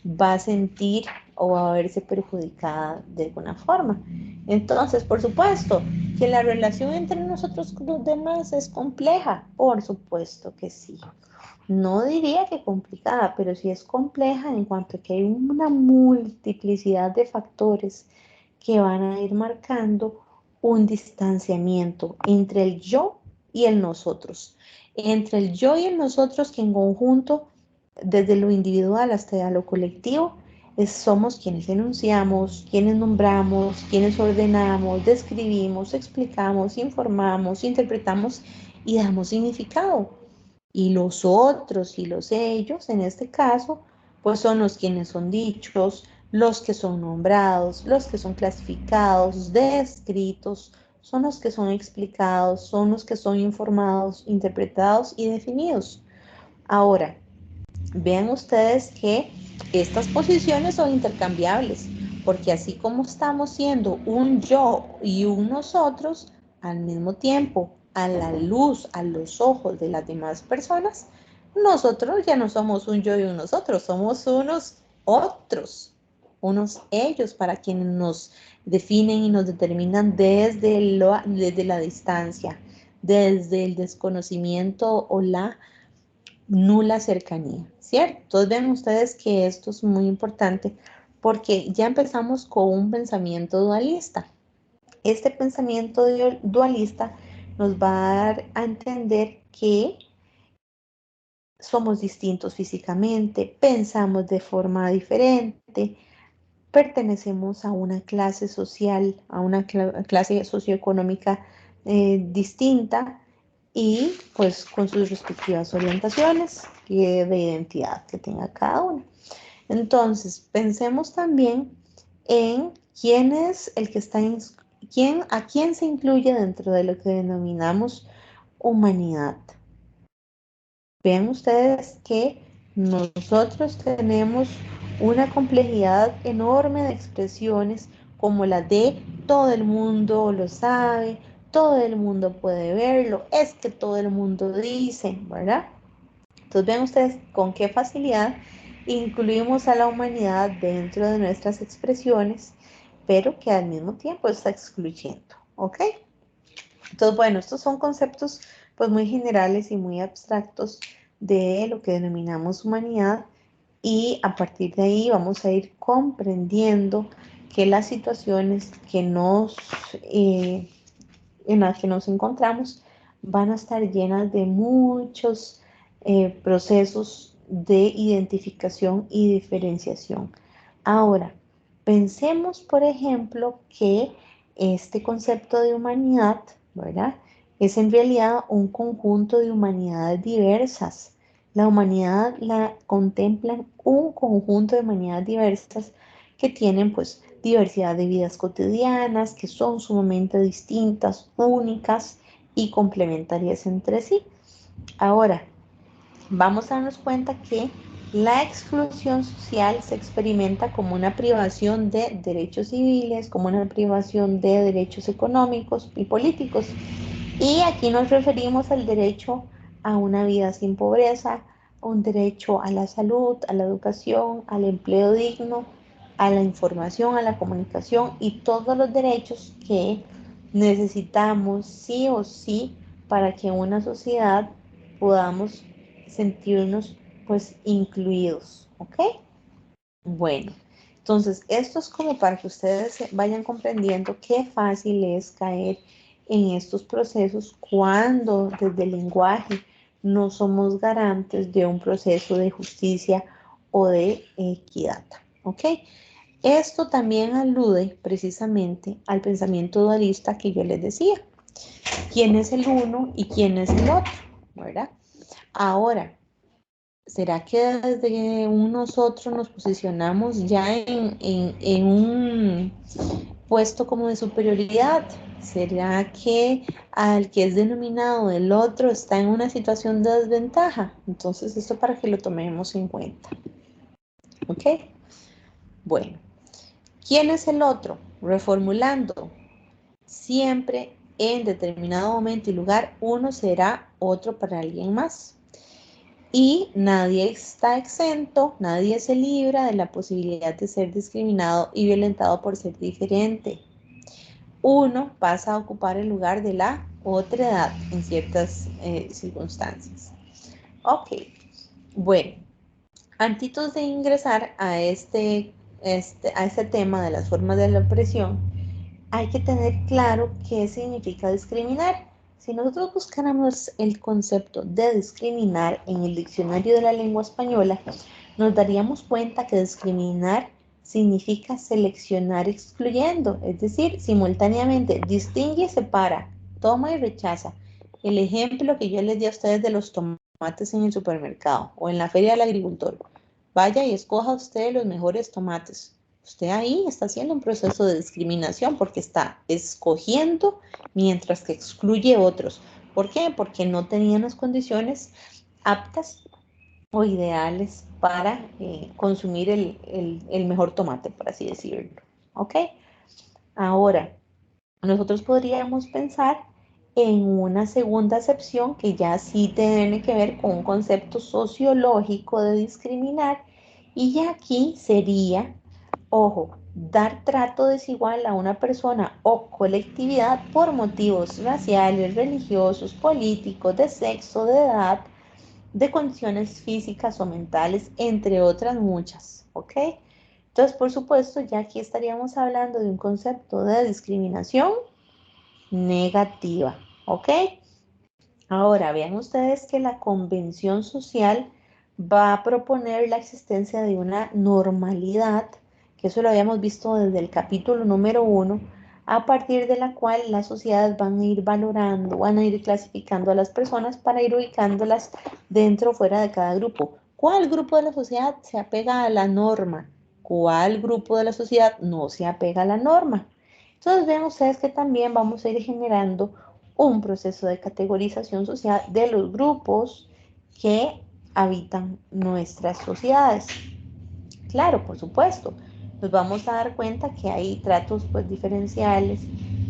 va a sentir o va a verse perjudicada de alguna forma. Entonces, por supuesto, que la relación entre nosotros y los demás es compleja, por supuesto que sí. No diría que complicada, pero sí es compleja en cuanto a que hay una multiplicidad de factores que van a ir marcando un distanciamiento entre el yo y el nosotros. Entre el yo y el nosotros que en conjunto, desde lo individual hasta lo colectivo, somos quienes enunciamos, quienes nombramos, quienes ordenamos, describimos, explicamos, informamos, interpretamos y damos significado. Y los otros y los ellos, en este caso, pues son los quienes son dichos, los que son nombrados, los que son clasificados, descritos, son los que son explicados, son los que son informados, interpretados y definidos. Ahora, vean ustedes que estas posiciones son intercambiables, porque así como estamos siendo un yo y un nosotros, al mismo tiempo, a la luz, a los ojos de las demás personas, nosotros ya no somos un yo y un nosotros, somos unos otros, unos ellos para quienes nos definen y nos determinan desde la distancia, desde el desconocimiento o la nula cercanía, ¿cierto? Entonces vean ustedes que esto es muy importante porque ya empezamos con un pensamiento dualista. Este pensamiento dualista nos va a dar a entender que somos distintos físicamente, pensamos de forma diferente, pertenecemos a una clase social, a una clase socioeconómica distinta y pues con sus respectivas orientaciones de identidad que tenga cada uno. Entonces, pensemos también en quién es el que está, a quién se incluye dentro de lo que denominamos humanidad. Vean ustedes que nosotros tenemos una complejidad enorme de expresiones como la de todo el mundo lo sabe, todo el mundo puede verlo, es que todo el mundo dice, ¿verdad? Entonces vean ustedes con qué facilidad incluimos a la humanidad dentro de nuestras expresiones, pero que al mismo tiempo está excluyendo, ¿ok? Entonces, bueno, estos son conceptos pues muy generales y muy abstractos de lo que denominamos humanidad y a partir de ahí vamos a ir comprendiendo que las situaciones en las que nos encontramos van a estar llenas de muchos procesos de identificación y diferenciación. Ahora, pensemos, por ejemplo, que este concepto de humanidad, ¿verdad? Es en realidad un conjunto de humanidades diversas. La humanidad la contemplan un conjunto de humanidades diversas que tienen pues diversidad de vidas cotidianas, que son sumamente distintas, únicas y complementarias entre sí. Ahora, vamos a darnos cuenta que la exclusión social se experimenta como una privación de derechos civiles, como una privación de derechos económicos y políticos. Y aquí nos referimos al derecho a una vida sin pobreza, un derecho a la salud, a la educación, al empleo digno, a la información, a la comunicación y todos los derechos que necesitamos sí o sí para que en una sociedad podamos sentirnos pues incluidos, ¿ok? Bueno, entonces esto es como para que ustedes vayan comprendiendo qué fácil es caer en estos procesos cuando desde el lenguaje no somos garantes de un proceso de justicia o de equidad, ¿ok? Esto también alude precisamente al pensamiento dualista que yo les decía. ¿Quién es el uno y quién es el otro? ¿Verdad? Ahora, ¿será que desde nosotros nos posicionamos ya en un puesto como de superioridad? ¿Será que al que es denominado el otro está en una situación de desventaja? Entonces, esto para que lo tomemos en cuenta. ¿Ok? Bueno, ¿quién es el otro? Reformulando. Siempre en determinado momento y lugar, uno será otro para alguien más. Y nadie está exento, nadie se libra de la posibilidad de ser discriminado y violentado por ser diferente. Uno pasa a ocupar el lugar de la otra edad en ciertas circunstancias. Ok, bueno, antes de ingresar a este tema de las formas de la opresión, hay que tener claro qué significa discriminar. Si nosotros buscáramos el concepto de discriminar en el diccionario de la lengua española, nos daríamos cuenta que discriminar significa seleccionar excluyendo, es decir, simultáneamente distingue y separa, toma y rechaza. El ejemplo que yo les di a ustedes de los tomates en el supermercado o en la feria del agricultor. Vaya y escoja usted los mejores tomates. Usted ahí está haciendo un proceso de discriminación porque está escogiendo mientras que excluye otros. ¿Por qué? Porque no tenían las condiciones aptas o ideales para consumir el mejor tomate, por así decirlo. ¿Ok? Ahora, nosotros podríamos pensar en una segunda acepción que ya sí tiene que ver con un concepto sociológico de discriminar, y ya aquí sería, ojo, dar trato desigual a una persona o colectividad por motivos raciales, religiosos, políticos, de sexo, de edad, de condiciones físicas o mentales, entre otras muchas, ¿ok? Entonces, por supuesto, ya aquí estaríamos hablando de un concepto de discriminación negativa, ¿ok? Ahora, vean ustedes que la convención social va a proponer la existencia de una normalidad, que eso lo habíamos visto desde el capítulo número 1, a partir de la cual las sociedades van a ir valorando, van a ir clasificando a las personas para ir ubicándolas dentro o fuera de cada grupo. ¿Cuál grupo de la sociedad se apega a la norma? ¿Cuál grupo de la sociedad no se apega a la norma? Entonces vean ustedes que también vamos a ir generando un proceso de categorización social de los grupos que habitan nuestras sociedades. Claro, por supuesto, nos vamos a dar cuenta que hay tratos pues diferenciales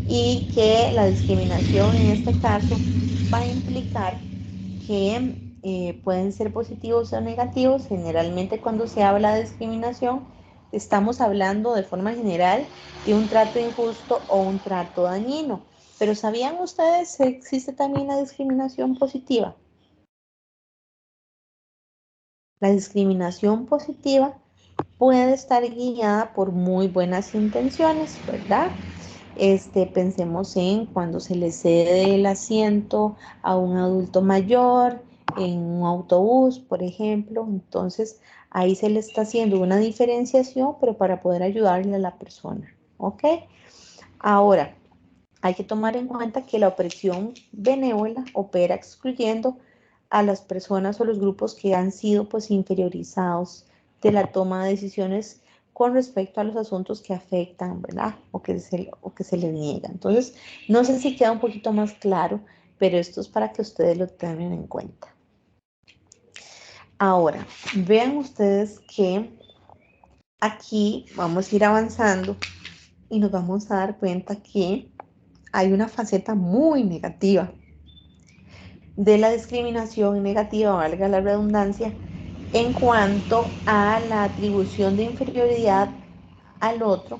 y que la discriminación en este caso va a implicar que pueden ser positivos o negativos. Generalmente cuando se habla de discriminación estamos hablando de forma general de un trato injusto o un trato dañino. Pero ¿sabían ustedes que existe también la discriminación positiva? La discriminación positiva puede estar guiada por muy buenas intenciones, ¿verdad? Pensemos en cuando se le cede el asiento a un adulto mayor en un autobús, por ejemplo. Entonces, ahí se le está haciendo una diferenciación, pero para poder ayudarle a la persona, ¿ok? Ahora, hay que tomar en cuenta que la opresión benévola opera excluyendo a las personas o los grupos que han sido pues inferiorizados de la toma de decisiones con respecto a los asuntos que afectan, ¿verdad? O que se les niega. Entonces, no sé si queda un poquito más claro, pero esto es para que ustedes lo tengan en cuenta. Ahora, vean ustedes que aquí vamos a ir avanzando y nos vamos a dar cuenta que hay una faceta muy negativa de la discriminación negativa, valga la redundancia, en cuanto a la atribución de inferioridad al otro,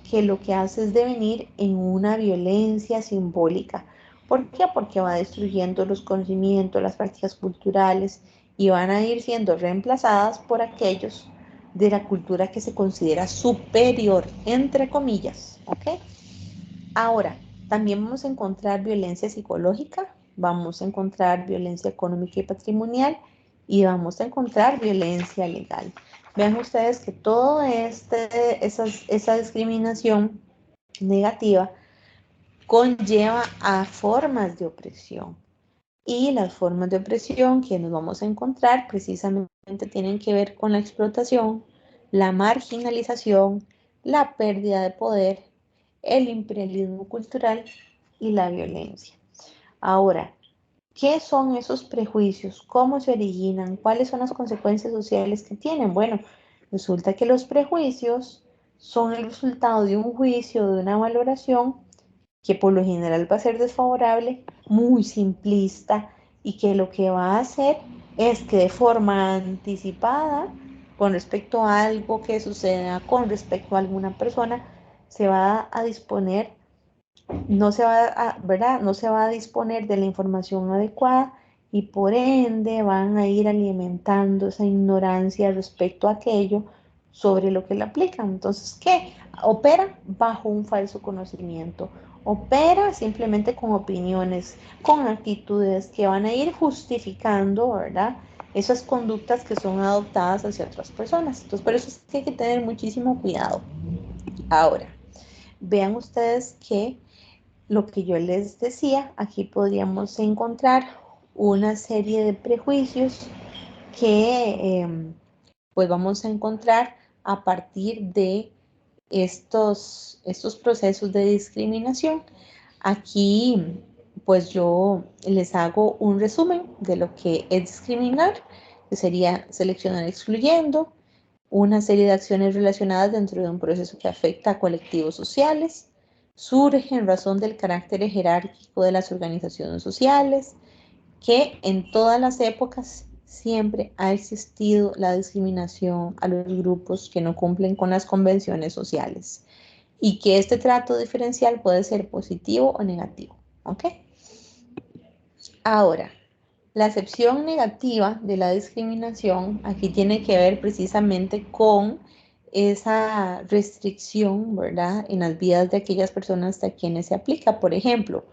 que lo que hace es devenir en una violencia simbólica. ¿Por qué? Porque va destruyendo los conocimientos, las prácticas culturales, y van a ir siendo reemplazadas por aquellos de la cultura que se considera superior, entre comillas, ¿ok? Ahora, también vamos a encontrar violencia psicológica, vamos a encontrar violencia económica y patrimonial, y vamos a encontrar violencia legal. Vean ustedes que toda esa discriminación negativa conlleva a formas de opresión. Y las formas de opresión que nos vamos a encontrar precisamente tienen que ver con la explotación, la marginalización, la pérdida de poder, el imperialismo cultural y la violencia. Ahora, ¿qué son esos prejuicios? ¿Cómo se originan? ¿Cuáles son las consecuencias sociales que tienen? Bueno, resulta que los prejuicios son el resultado de un juicio, de una valoración que por lo general va a ser desfavorable, muy simplista, y que lo que va a hacer es que de forma anticipada, con respecto a algo que suceda, con respecto a alguna persona, se va a disponer, no se va a, ¿verdad? No se va a disponer de la información adecuada, y por ende van a ir alimentando esa ignorancia respecto a aquello sobre lo que le aplican. Entonces, ¿qué? Opera bajo un falso conocimiento, opera simplemente con opiniones, con actitudes que van a ir justificando, ¿verdad? Esas conductas que son adoptadas hacia otras personas. Entonces, por eso es que hay que tener muchísimo cuidado. Ahora, vean ustedes que lo que yo les decía, aquí podríamos encontrar una serie de prejuicios que pues vamos a encontrar a partir de estos procesos de discriminación. Aquí, pues yo les hago un resumen de lo que es discriminar, que sería seleccionar excluyendo, una serie de acciones relacionadas dentro de un proceso que afecta a colectivos sociales, surge en razón del carácter jerárquico de las organizaciones sociales, que en todas las épocas siempre ha existido la discriminación a los grupos que no cumplen con las convenciones sociales y que este trato diferencial puede ser positivo o negativo. ¿Ok? Ahora, la acepción negativa de la discriminación aquí tiene que ver precisamente con esa restricción, ¿verdad?, en las vidas de aquellas personas a quienes se aplica. Por ejemplo,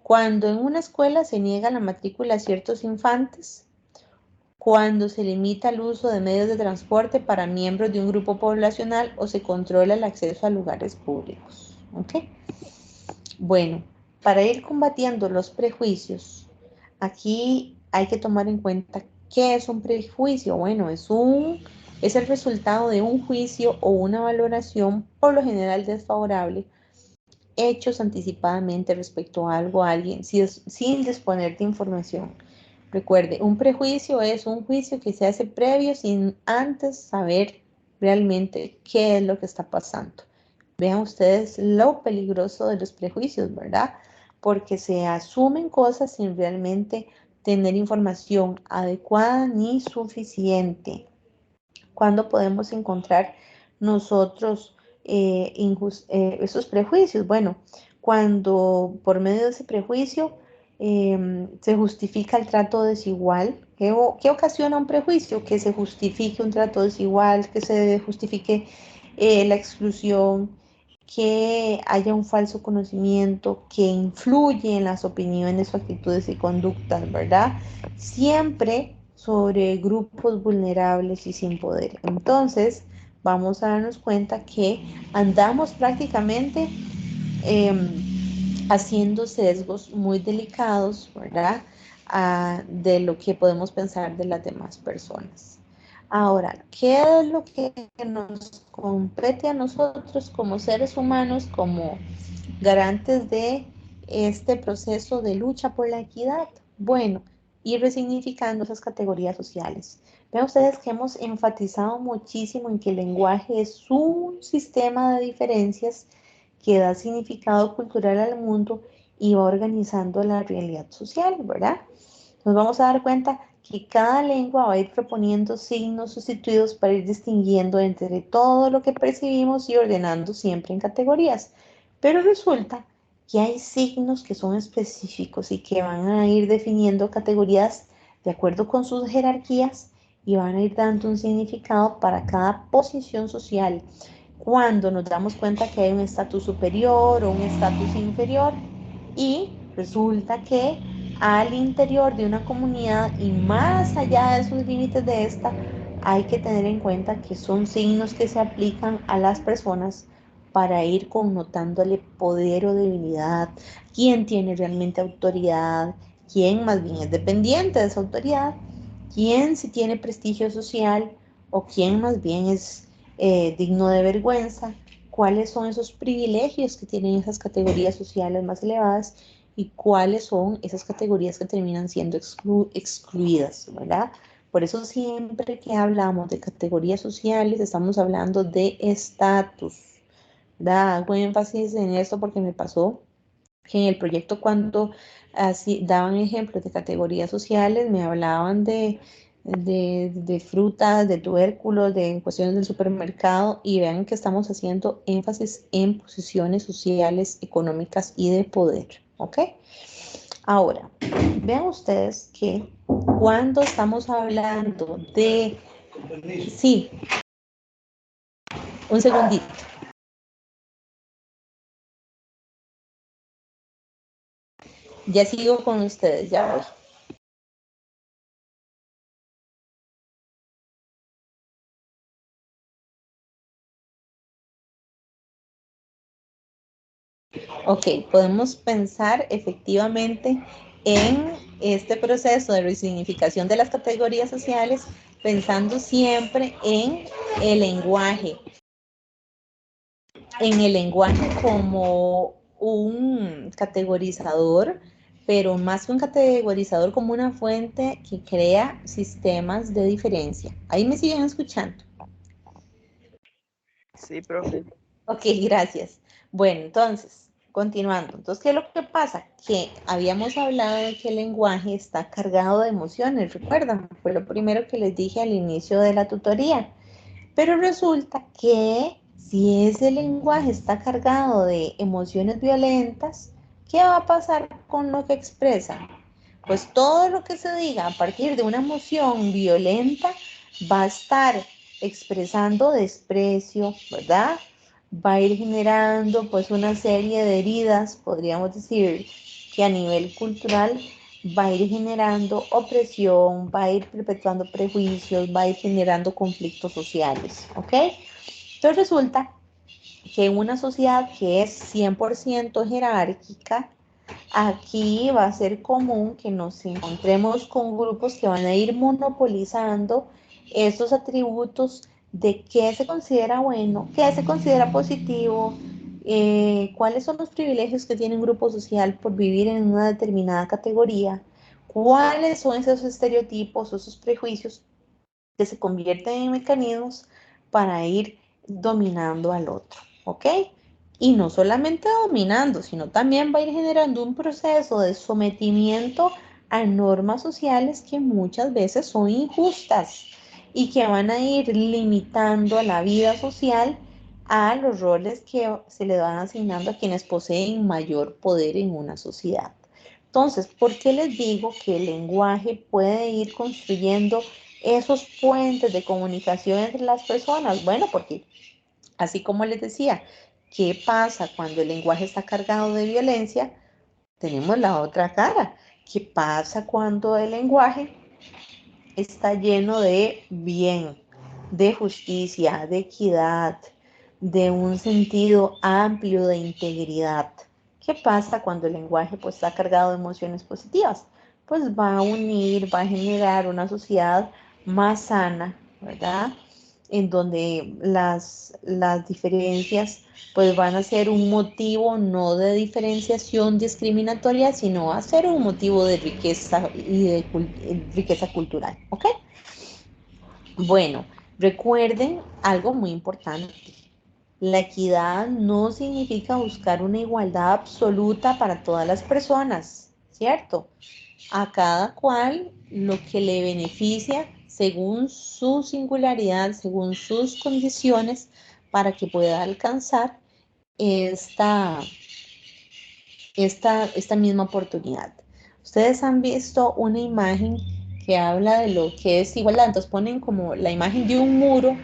cuando en una escuela se niega la matrícula a ciertos infantes, cuando se limita el uso de medios de transporte para miembros de un grupo poblacional o se controla el acceso a lugares públicos. ¿Ok? Bueno, para ir combatiendo los prejuicios, aquí hay que tomar en cuenta qué es un prejuicio. Bueno, es el resultado de un juicio o una valoración, por lo general desfavorable, hechos anticipadamente respecto a algo o a alguien sin disponer de información. Recuerde, un prejuicio es un juicio que se hace previo sin antes saber realmente qué es lo que está pasando. Vean ustedes lo peligroso de los prejuicios, ¿verdad? Porque se asumen cosas sin realmente tener información adecuada ni suficiente. ¿Cuándo podemos encontrar nosotros esos prejuicios? Bueno, cuando por medio de ese prejuicio se justifica el trato desigual. ¿Qué ocasiona un prejuicio? Que se justifique un trato desigual, que se justifique la exclusión, que haya un falso conocimiento que influye en las opiniones o actitudes y conductas, ¿verdad? Siempre sobre grupos vulnerables y sin poder. Entonces, vamos a darnos cuenta que andamos prácticamente haciendo sesgos muy delicados, ¿verdad? De lo que podemos pensar de las demás personas. Ahora, ¿qué es lo que nos compete a nosotros como seres humanos, como garantes de este proceso de lucha por la equidad? Bueno, ir resignificando esas categorías sociales. Vean ustedes que hemos enfatizado muchísimo en que el lenguaje es un sistema de diferencias que da significado cultural al mundo y va organizando la realidad social, ¿verdad? Nos vamos a dar cuenta que cada lengua va a ir proponiendo signos sustituidos para ir distinguiendo entre todo lo que percibimos y ordenando siempre en categorías. Pero resulta que hay signos que son específicos y que van a ir definiendo categorías de acuerdo con sus jerarquías y van a ir dando un significado para cada posición social. Cuando nos damos cuenta que hay un estatus superior o un estatus inferior y resulta que al interior de una comunidad y más allá de sus límites de esta, hay que tener en cuenta que son signos que se aplican a las personas para ir connotándole poder o debilidad, quién tiene realmente autoridad, quién más bien es dependiente de esa autoridad, quién sí tiene prestigio social o quién más bien es digno de vergüenza, cuáles son esos privilegios que tienen esas categorías sociales más elevadas y cuáles son esas categorías que terminan siendo excluidas, ¿verdad? Por eso siempre que hablamos de categorías sociales estamos hablando de estatus. Hago énfasis en esto porque me pasó que en el proyecto cuando así daban ejemplos de categorías sociales me hablaban de frutas, de tubérculos, de cuestiones del supermercado y vean que estamos haciendo énfasis en posiciones sociales, económicas y de poder, ¿ok? Ahora, vean ustedes que cuando estamos hablando de... Sí, un segundito. Ya sigo con ustedes, ya voy. Ok, podemos pensar efectivamente en este proceso de resignificación de las categorías sociales, pensando siempre en el lenguaje. en el lenguaje como un categorizador, pero más que un categorizador, como una fuente que crea sistemas de diferencia. Ahí me siguen escuchando. Sí, profe. Ok, gracias. Bueno, entonces, continuando. Entonces, ¿qué es lo que pasa? Que habíamos hablado de que el lenguaje está cargado de emociones, ¿recuerdan? Fue lo primero que les dije al inicio de la tutoría. Pero resulta que si ese lenguaje está cargado de emociones violentas, ¿qué va a pasar con lo que expresa? Pues todo lo que se diga a partir de una emoción violenta va a estar expresando desprecio, ¿verdad? Va a ir generando pues una serie de heridas, podríamos decir, que a nivel cultural va a ir generando opresión, va a ir perpetuando prejuicios, va a ir generando conflictos sociales, ¿ok? Entonces resulta que una sociedad que es 100% jerárquica, aquí va a ser común que nos encontremos con grupos que van a ir monopolizando estos atributos de qué se considera bueno, qué se considera positivo, cuáles son los privilegios que tiene un grupo social por vivir en una determinada categoría, cuáles son esos estereotipos o esos prejuicios que se convierten en mecanismos para ir dominando al otro, ¿ok? Y no solamente dominando, sino también va a ir generando un proceso de sometimiento a normas sociales que muchas veces son injustas y que van a ir limitando la vida social a los roles que se le van asignando a quienes poseen mayor poder en una sociedad. Entonces, ¿por qué les digo que el lenguaje puede ir construyendo esos puentes de comunicación entre las personas? Bueno, porque así como les decía, ¿qué pasa cuando el lenguaje está cargado de violencia? Tenemos la otra cara. ¿Qué pasa cuando el lenguaje está lleno de bien, de justicia, de equidad, de un sentido amplio de integridad? ¿Qué pasa cuando el lenguaje pues, está cargado de emociones positivas? Pues va a unir, va a generar una sociedad más sana, ¿verdad? En donde las diferencias pues van a ser un motivo no de diferenciación discriminatoria, sino a ser un motivo de riqueza y de riqueza cultural, ¿ok? Bueno, recuerden algo muy importante. La equidad no significa buscar una igualdad absoluta para todas las personas, ¿cierto? A cada cual lo que le beneficia según su singularidad, según sus condiciones, para que pueda alcanzar esta, esta misma oportunidad. Ustedes han visto una imagen que habla de lo que es igualdad, entonces ponen como la imagen de un muro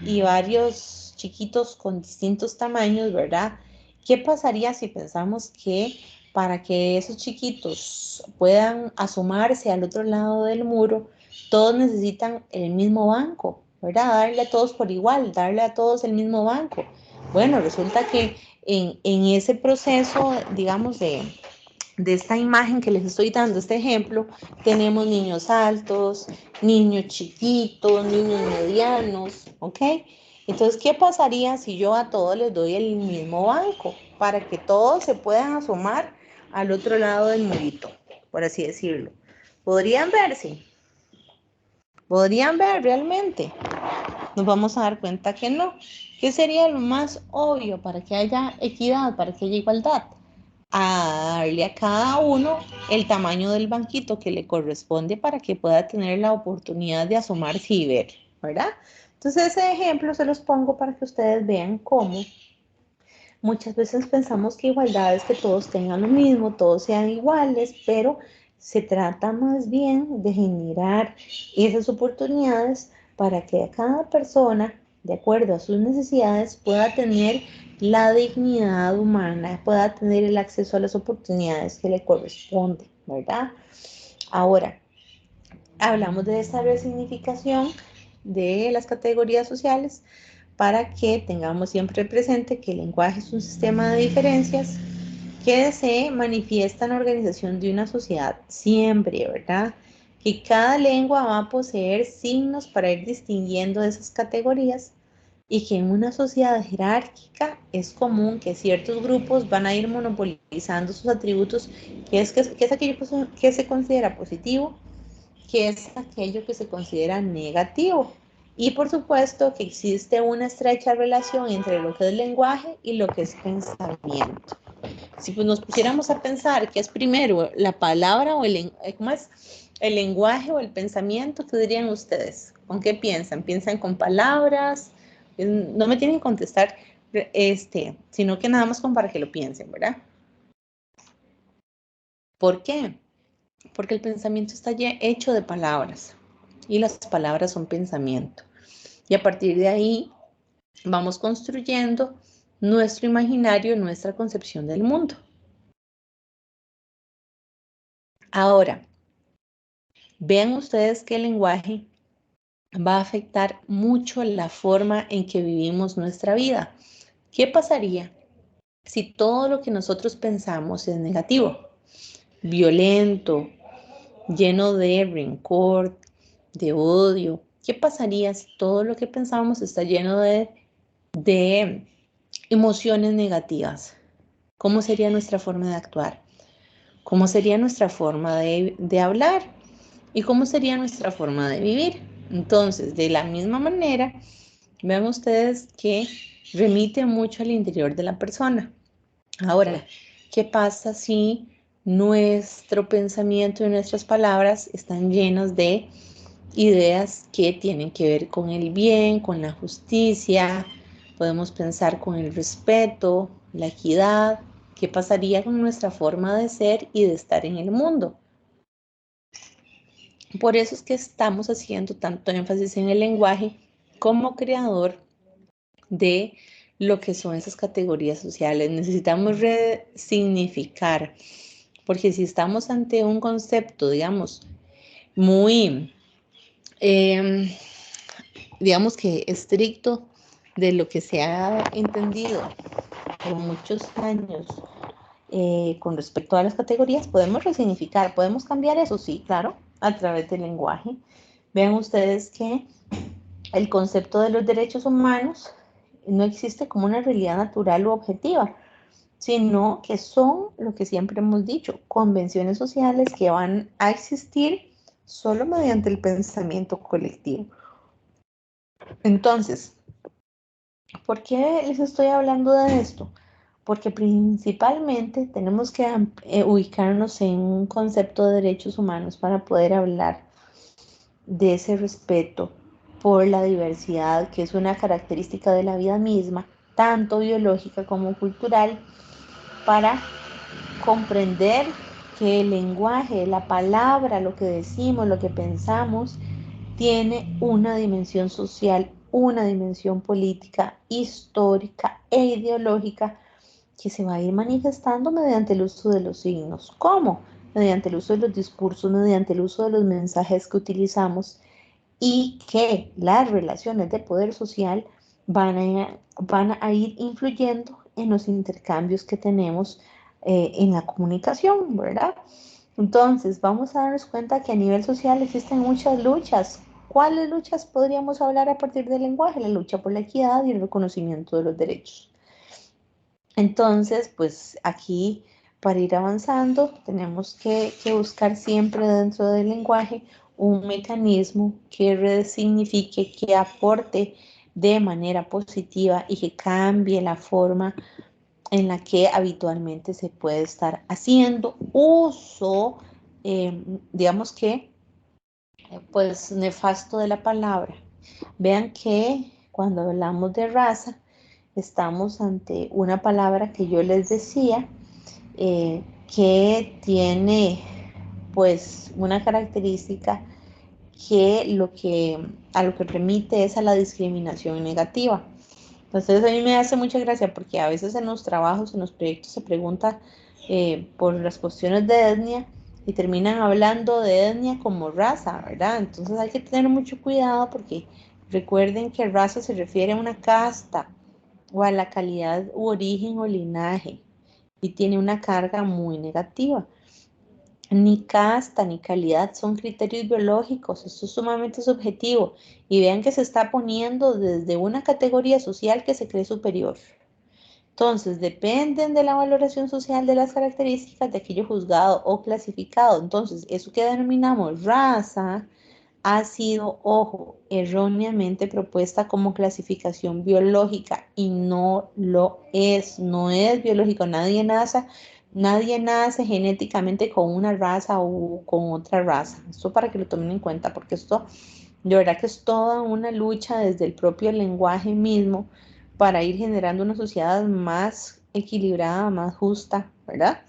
y varios chiquitos con distintos tamaños, ¿verdad? ¿Qué pasaría si pensamos que para que esos chiquitos puedan asomarse al otro lado del muro, todos necesitan el mismo banco, ¿verdad? Darle a todos por igual, darle a todos el mismo banco. Bueno, resulta que en ese proceso, digamos, de esta imagen que les estoy dando, este ejemplo, tenemos niños altos, niños chiquitos, niños medianos, ¿ok? Entonces, ¿qué pasaría si yo a todos les doy el mismo banco para que todos se puedan asomar al otro lado del murito, por así decirlo? ¿Podrían verse? ¿Podrían ver realmente? Nos vamos a dar cuenta que no. ¿Qué sería lo más obvio para que haya equidad, para que haya igualdad? A darle a cada uno el tamaño del banquito que le corresponde para que pueda tener la oportunidad de asomarse y ver, ¿verdad? Entonces ese ejemplo se los pongo para que ustedes vean cómo muchas veces pensamos que igualdad es que todos tengan lo mismo, todos sean iguales, pero se trata más bien de generar esas oportunidades para que cada persona, de acuerdo a sus necesidades, pueda tener la dignidad humana, pueda tener el acceso a las oportunidades que le corresponden, ¿verdad? Ahora, hablamos de esta resignificación de las categorías sociales para que tengamos siempre presente que el lenguaje es un sistema de diferencias que se manifiesta en la organización de una sociedad siempre, ¿verdad? Que cada lengua va a poseer signos para ir distinguiendo esas categorías y que en una sociedad jerárquica es común que ciertos grupos van a ir monopolizando sus atributos, que es aquello que se considera positivo, que es aquello que se considera negativo. Y por supuesto que existe una estrecha relación entre lo que es lenguaje y lo que es pensamiento. Si pues nos pusiéramos a pensar qué es primero, la palabra o ¿cómo es? El lenguaje o el pensamiento, ¿qué dirían ustedes? ¿Con qué piensan? ¿Piensan con palabras? No me tienen que contestar, sino que nada más como para que lo piensen, ¿verdad? ¿Por qué? Porque el pensamiento está hecho de palabras y las palabras son pensamiento. Y a partir de ahí vamos construyendo nuestro imaginario, nuestra concepción del mundo. Ahora, vean ustedes que el lenguaje va a afectar mucho la forma en que vivimos nuestra vida. ¿Qué pasaría si todo lo que nosotros pensamos es negativo, violento, lleno de rencor, de odio? ¿Qué pasaría si todo lo que pensamos está lleno de emociones negativas? ¿Cómo sería nuestra forma de actuar? ¿Cómo sería nuestra forma de hablar? ¿Y cómo sería nuestra forma de vivir? Entonces, de la misma manera, vean ustedes que remite mucho al interior de la persona. Ahora, ¿qué pasa si nuestro pensamiento y nuestras palabras están llenas de ideas que tienen que ver con el bien, con la justicia? Podemos pensar con el respeto, la equidad. ¿Qué pasaría con nuestra forma de ser y de estar en el mundo? Por eso es que estamos haciendo tanto énfasis en el lenguaje como creador de lo que son esas categorías sociales. Necesitamos resignificar, porque si estamos ante un concepto, digamos, muy, digamos que estricto de lo que se ha entendido por muchos años con respecto a las categorías, podemos resignificar, podemos cambiar eso, sí, claro, a través del lenguaje. Vean ustedes que el concepto de los derechos humanos no existe como una realidad natural u objetiva, sino que son lo que siempre hemos dicho, convenciones sociales que van a existir solo mediante el pensamiento colectivo. Entonces, ¿por qué les estoy hablando de esto? Porque principalmente tenemos que ubicarnos en un concepto de derechos humanos para poder hablar de ese respeto por la diversidad, que es una característica de la vida misma, tanto biológica como cultural, para comprender que el lenguaje, la palabra, lo que decimos, lo que pensamos, tiene una dimensión social, una dimensión política, histórica e ideológica que se va a ir manifestando mediante el uso de los signos. ¿Cómo? Mediante el uso de los discursos, mediante el uso de los mensajes que utilizamos, y que las relaciones de poder social van a ir influyendo en los intercambios que tenemos en la comunicación, ¿verdad? Entonces, vamos a darnos cuenta que a nivel social existen muchas luchas. ¿Cuáles luchas podríamos hablar a partir del lenguaje? La lucha por la equidad y el reconocimiento de los derechos. Entonces, pues aquí, para ir avanzando, tenemos que buscar siempre dentro del lenguaje un mecanismo que resignifique, que aporte de manera positiva y que cambie la forma en la que habitualmente se puede estar haciendo uso, digamos que, pues nefasto de la palabra. Vean que cuando hablamos de raza, estamos ante una palabra que yo les decía que tiene pues una característica que a lo que remite es a la discriminación negativa. Entonces a mí me hace mucha gracia porque a veces en los trabajos, en los proyectos se pregunta por las cuestiones de etnia y terminan hablando de etnia como raza, ¿verdad? Entonces hay que tener mucho cuidado porque recuerden que raza se refiere a una casta o a la calidad u origen o linaje y tiene una carga muy negativa. Ni casta ni calidad son criterios biológicos, esto es sumamente subjetivo. Y vean que se está poniendo desde una categoría social que se cree superior. Entonces, dependen de la valoración social de las características de aquello juzgado o clasificado. Entonces, eso que denominamos raza ha sido, ojo, erróneamente propuesta como clasificación biológica y no lo es, no es biológico. Nadie nace genéticamente con una raza o con otra raza. Esto para que lo tomen en cuenta, porque esto de verdad que es toda una lucha desde el propio lenguaje mismo para ir generando una sociedad más equilibrada, más justa, ¿verdad?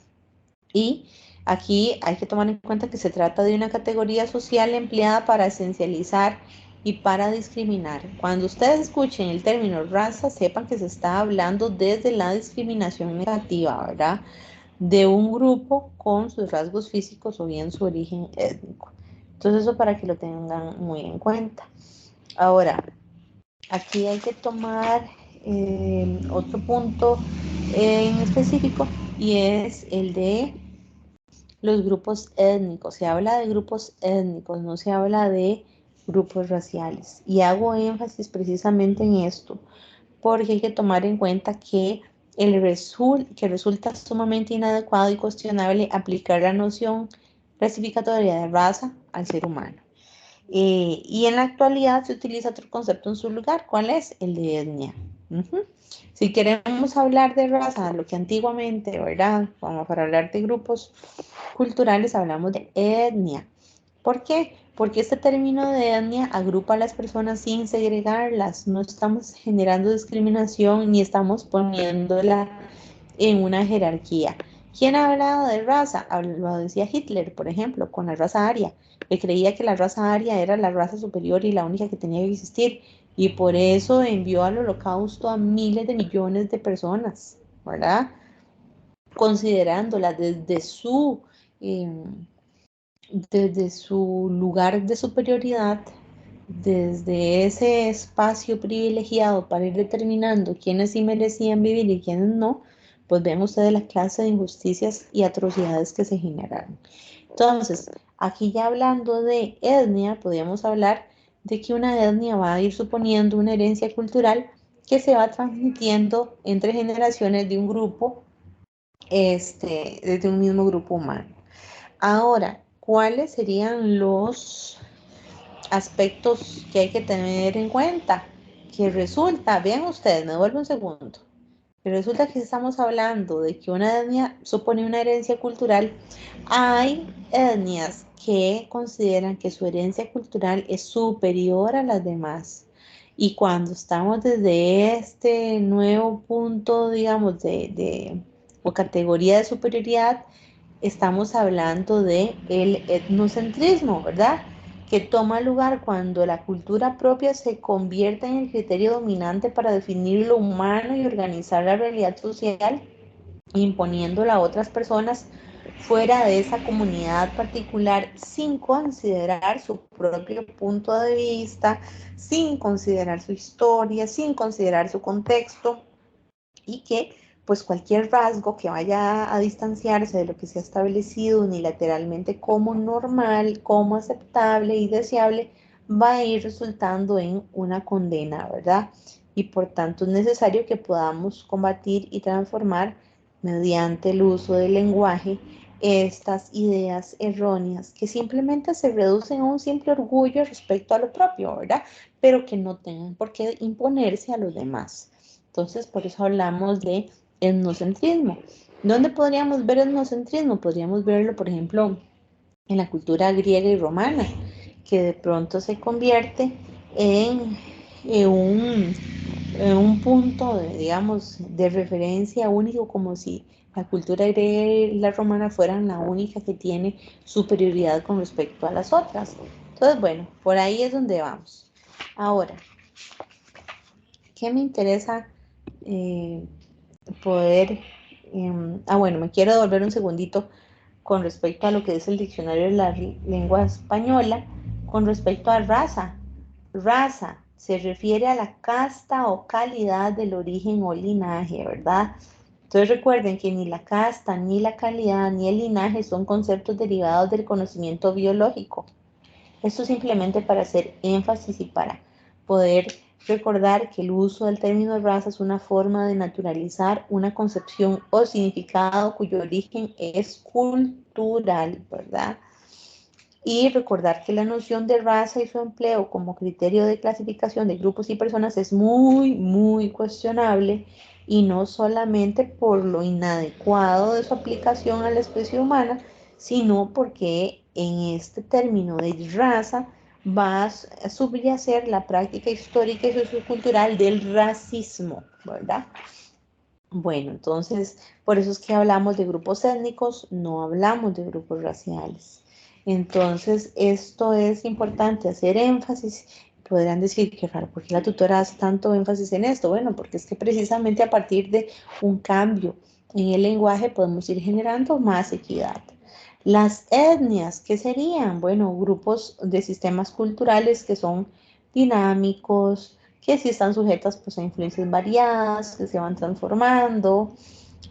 Y aquí hay que tomar en cuenta que se trata de una categoría social empleada para esencializar y para discriminar. Cuando ustedes escuchen el término raza, sepan que se está hablando desde la discriminación negativa, ¿verdad? De un grupo con sus rasgos físicos o bien su origen étnico. Entonces eso para que lo tengan muy en cuenta. Ahora, aquí hay que tomar otro punto en específico y es el de los grupos étnicos. Se habla de grupos étnicos, no se habla de grupos raciales. Y hago énfasis precisamente en esto, porque hay que tomar en cuenta que, que resulta sumamente inadecuado y cuestionable aplicar la noción clasificatoria de raza al ser humano. Y en la actualidad se utiliza otro concepto en su lugar. ¿Cuál es? El de etnia. Si queremos hablar de raza, lo que antiguamente, ¿verdad? Como para hablar de grupos culturales, hablamos de etnia. ¿Por qué? Porque este término de etnia agrupa a las personas sin segregarlas. No estamos generando discriminación ni estamos poniéndola en una jerarquía. ¿Quién ha hablado de raza? Lo decía Hitler, por ejemplo, con la raza aria, que creía que la raza aria era la raza superior y la única que tenía que existir, y por eso envió al holocausto a miles de millones de personas, ¿verdad? Considerándola eh, desde su lugar de superioridad, desde ese espacio privilegiado para ir determinando quiénes sí merecían vivir y quiénes no, pues ven ustedes la clase de injusticias y atrocidades que se generaron. Entonces, aquí ya hablando de etnia, podríamos hablar de que una etnia va a ir suponiendo una herencia cultural que se va transmitiendo entre generaciones de un grupo, de un mismo grupo humano. Ahora, ¿cuáles serían los aspectos que hay que tener en cuenta? Que resulta, vean ustedes, me devuelvo un segundo, que resulta que estamos hablando de que una etnia supone una herencia cultural. Hay etnias que consideran que su herencia cultural es superior a las demás. Y cuando estamos desde este nuevo punto, digamos, o categoría de superioridad, estamos hablando de el etnocentrismo, ¿verdad? Que toma lugar cuando la cultura propia se convierte en el criterio dominante para definir lo humano y organizar la realidad social, imponiéndola a otras personas fuera de esa comunidad particular sin considerar su propio punto de vista, sin considerar su historia, sin considerar su contexto, y que pues cualquier rasgo que vaya a distanciarse de lo que se ha establecido unilateralmente como normal, como aceptable y deseable, va a ir resultando en una condena, ¿verdad? Y por tanto es necesario que podamos combatir y transformar mediante el uso del lenguaje estas ideas erróneas que simplemente se reducen a un simple orgullo respecto a lo propio, ¿verdad? Pero que no tengan por qué imponerse a los demás. Entonces, por eso hablamos de etnocentrismo. ¿Dónde podríamos ver etnocentrismo? Podríamos verlo, por ejemplo, en la cultura griega y romana, que de pronto se convierte en, en un punto, digamos, de referencia único, como si la cultura griega y la romana fueran la única que tiene superioridad con respecto a las otras. Entonces, bueno, por ahí es donde vamos. Ahora, ¿qué me interesa poder... bueno, me quiero devolver un segundito con respecto a lo que dice el diccionario de la lengua española, con respecto a raza. Raza se refiere a la casta o calidad del origen o linaje, ¿verdad? Entonces recuerden que ni la casta, ni la calidad, ni el linaje son conceptos derivados del conocimiento biológico. Esto simplemente para hacer énfasis y para poder recordar que el uso del término raza es una forma de naturalizar una concepción o significado cuyo origen es cultural, ¿verdad? Y recordar que la noción de raza y su empleo como criterio de clasificación de grupos y personas es muy cuestionable, y no solamente por lo inadecuado de su aplicación a la especie humana, sino porque en este término de raza va a subyacer la práctica histórica y sociocultural del racismo, ¿verdad? Bueno, entonces, por eso es que hablamos de grupos étnicos, no hablamos de grupos raciales. Entonces, esto es importante hacer énfasis. Podrán decir, qué raro, ¿por qué la tutora hace tanto énfasis en esto? Bueno, porque es que precisamente a partir de un cambio en el lenguaje podemos ir generando más equidad. Las etnias, ¿qué serían? Bueno, grupos de sistemas culturales que son dinámicos, que sí están sujetas pues, a influencias variadas, que se van transformando,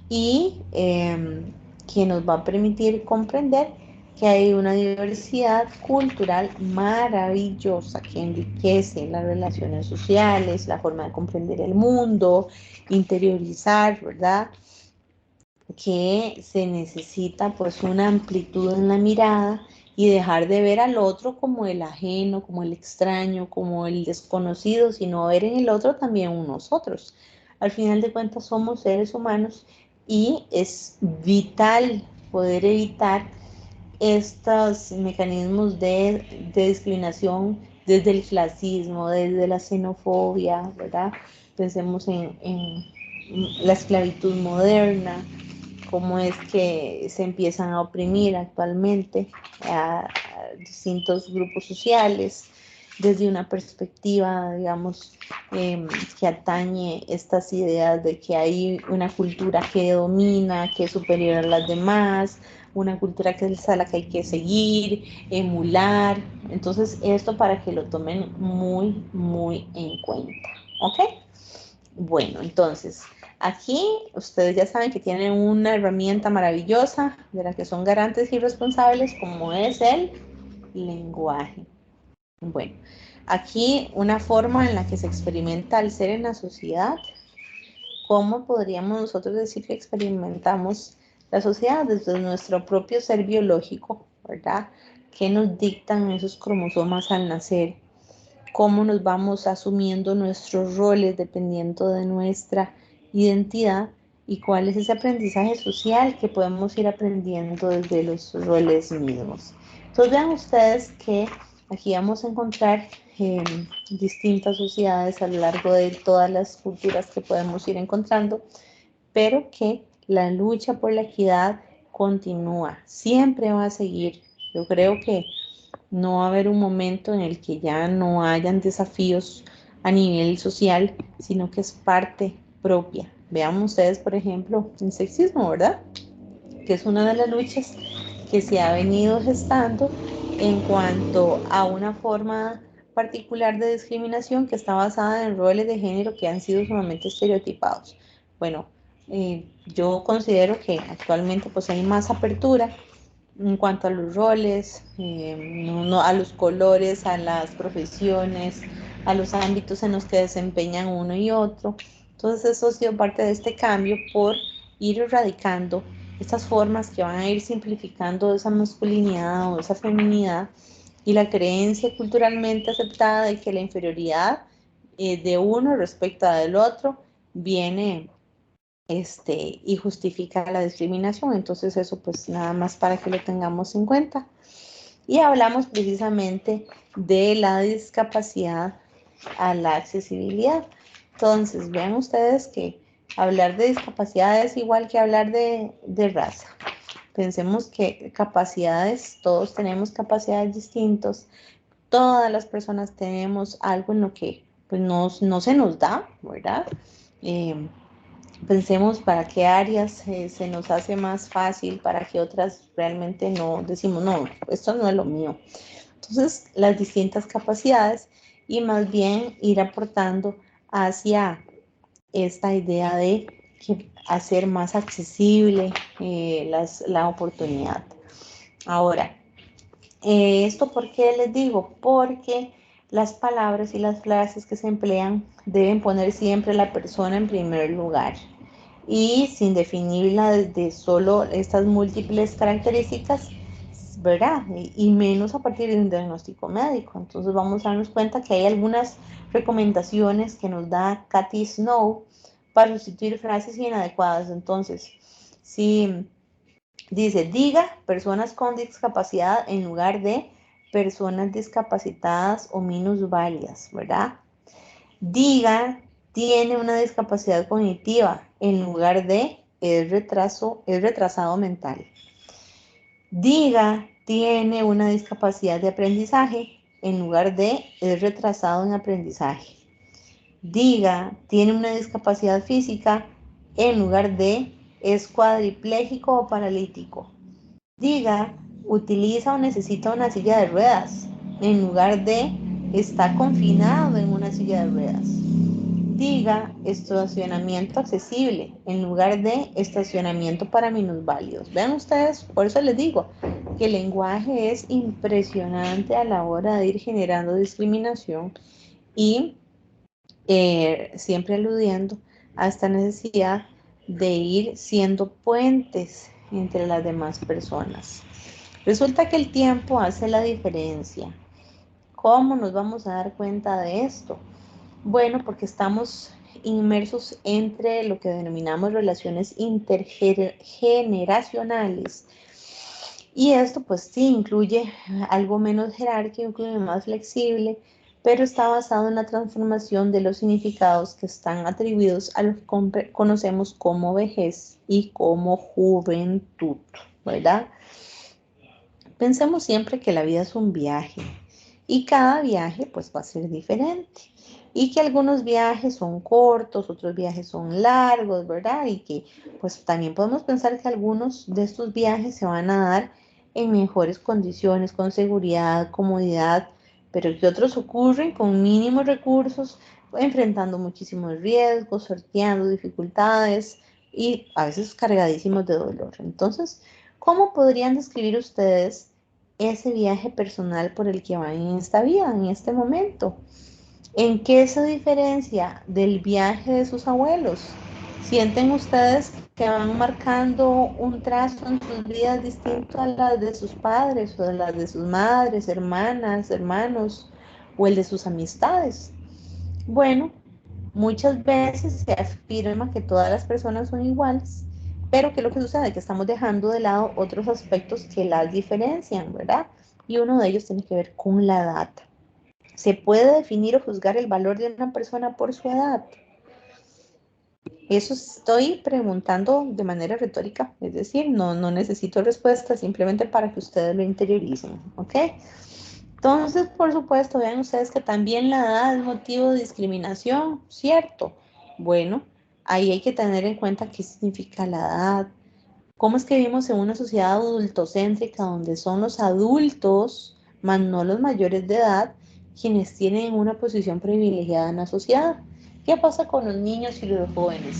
y que nos va a permitir comprender que hay una diversidad cultural maravillosa que enriquece las relaciones sociales, la forma de comprender el mundo, interiorizar, ¿verdad? Que se necesita pues una amplitud en la mirada y dejar de ver al otro como el ajeno, como el extraño, como el desconocido, sino ver en el otro también un nosotros. Al final de cuentas somos seres humanos y es vital poder evitar estos mecanismos de discriminación desde el clasismo, desde la xenofobia, ¿verdad? Pensemos en la esclavitud moderna, cómo es que se empiezan a oprimir actualmente a distintos grupos sociales desde una perspectiva, digamos, que atañe estas ideas de que hay una cultura que domina, que es superior a las demás, una cultura que es a la que hay que seguir, emular. Entonces, esto para que lo tomen muy en cuenta, ¿ok? Bueno, entonces, aquí ustedes ya saben que tienen una herramienta maravillosa de la que son garantes y responsables, como es el lenguaje. Bueno, aquí una forma en la que se experimenta el ser en la sociedad. ¿Cómo podríamos nosotros decir que experimentamos la sociedad? Desde nuestro propio ser biológico, ¿verdad? ¿Qué nos dictan esos cromosomas al nacer? ¿Cómo nos vamos asumiendo nuestros roles dependiendo de nuestra identidad? ¿Y cuál es ese aprendizaje social que podemos ir aprendiendo desde los roles mismos? Entonces vean ustedes que aquí vamos a encontrar distintas sociedades a lo largo de todas las culturas que podemos ir encontrando, pero que la lucha por la equidad continúa, siempre va a seguir. Yo creo que no va a haber un momento en el que ya no hayan desafíos a nivel social, sino que es parte propia. Vean ustedes, por ejemplo, el sexismo, ¿verdad? Que es una de las luchas que se ha venido gestando en cuanto a una forma particular de discriminación que está basada en roles de género que han sido sumamente estereotipados. Bueno, yo considero que actualmente pues hay más apertura en cuanto a los roles, a los colores, a las profesiones, a los ámbitos en los que desempeñan uno y otro. Entonces eso ha sido parte de este cambio por ir erradicando estas formas que van a ir simplificando esa masculinidad o esa feminidad y la creencia culturalmente aceptada de que la inferioridad de uno respecto a del otro viene y justifica la discriminación. Entonces eso pues nada más para que lo tengamos en cuenta. Y hablamos precisamente de la discapacidad a la accesibilidad. Entonces vean ustedes que hablar de discapacidad es igual que hablar de raza. Pensemos que capacidades, todos tenemos capacidades distintas, todas las personas tenemos algo en lo que pues, no se nos da, ¿verdad? Pensemos para qué áreas se nos hace más fácil, para qué otras realmente no decimos, no, esto no es lo mío. Entonces, las distintas capacidades y más bien ir aportando hacia esta idea de que hacer más accesible la oportunidad. Ahora, ¿esto por qué les digo? Porque las palabras y las frases que se emplean deben poner siempre a la persona en primer lugar y sin definirla desde solo estas múltiples características, ¿verdad? Y menos a partir de un diagnóstico médico. Entonces vamos a darnos cuenta que hay algunas recomendaciones que nos da Cathy Snow para sustituir frases inadecuadas. Entonces, si dice, diga personas con discapacidad en lugar de personas discapacitadas o minusválidas, ¿verdad? Diga, tiene una discapacidad cognitiva en lugar de es retrasado mental. Diga, tiene una discapacidad de aprendizaje en lugar de es retrasado en aprendizaje. Diga, tiene una discapacidad física en lugar de es cuadripléjico o paralítico. Diga, utiliza o necesita una silla de ruedas en lugar de está confinado en una silla de ruedas. Diga, estacionamiento accesible en lugar de estacionamiento para minusválidos. Vean ustedes, por eso les digo que el lenguaje es impresionante a la hora de ir generando discriminación y siempre aludiendo a esta necesidad de ir siendo puentes entre las demás personas. Resulta que el tiempo hace la diferencia. ¿Cómo nos vamos a dar cuenta de esto? Bueno, porque estamos inmersos entre lo que denominamos relaciones intergeneracionales. Y esto pues sí incluye algo menos jerárquico, incluye más flexible, pero está basado en la transformación de los significados que están atribuidos a lo que conocemos como vejez y como juventud, ¿verdad? Pensemos siempre que la vida es un viaje y cada viaje pues va a ser diferente y que algunos viajes son cortos, otros viajes son largos, ¿verdad? Y que pues también podemos pensar que algunos de estos viajes se van a dar en mejores condiciones, con seguridad, comodidad, pero que otros ocurren con mínimos recursos, enfrentando muchísimos riesgos, sorteando dificultades y a veces cargadísimos de dolor. Entonces, ¿cómo podrían describir ustedes ese viaje personal por el que van en esta vida, en este momento? ¿En qué se diferencia del viaje de sus abuelos? ¿Sienten ustedes que van marcando un trazo en sus vidas distinto a las de sus padres o de las de sus madres, hermanas, hermanos o el de sus amistades? Bueno, muchas veces se afirma que todas las personas son iguales, pero ¿qué es lo que sucede? Que estamos dejando de lado otros aspectos que las diferencian, ¿verdad? Y uno de ellos tiene que ver con la edad. ¿Se puede definir o juzgar el valor de una persona por su edad? Eso estoy preguntando de manera retórica, es decir, no necesito respuesta, simplemente para que ustedes lo interioricen, ¿ok? Entonces, por supuesto, vean ustedes que también la edad es motivo de discriminación, ¿cierto? Bueno, ahí hay que tener en cuenta qué significa la edad, cómo es que vivimos en una sociedad adultocéntrica donde son los adultos, más no los mayores de edad, quienes tienen una posición privilegiada en la sociedad. ¿Qué pasa con los niños y los jóvenes?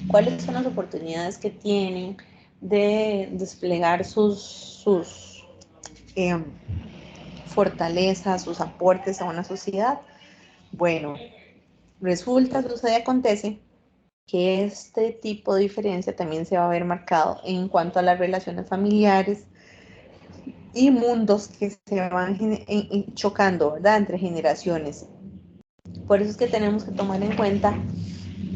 ¿Cuáles son las oportunidades que tienen de desplegar sus fortalezas, sus aportes a una sociedad? Bueno, resulta, sucede, acontece que este tipo de diferencia también se va a ver marcado en cuanto a las relaciones familiares y mundos que se van chocando, ¿verdad? Entre generaciones. Por eso es que tenemos que tomar en cuenta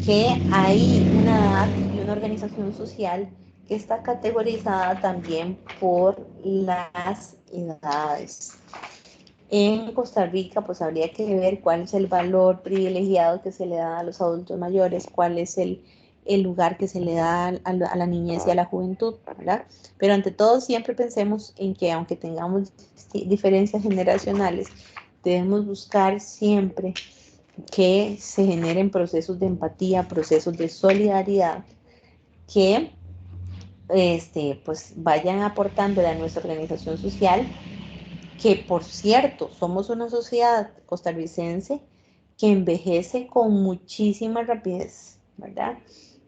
que hay una edad y una organización social que está categorizada también por las edades. En Costa Rica, pues habría que ver cuál es el valor privilegiado que se le da a los adultos mayores, cuál es el lugar que se le da a la niñez y a la juventud, ¿verdad? Pero ante todo siempre pensemos en que aunque tengamos diferencias generacionales, debemos buscar siempre que se generen procesos de empatía, procesos de solidaridad, que pues vayan aportando a nuestra organización social, que por cierto, somos una sociedad costarricense que envejece con muchísima rapidez, ¿verdad?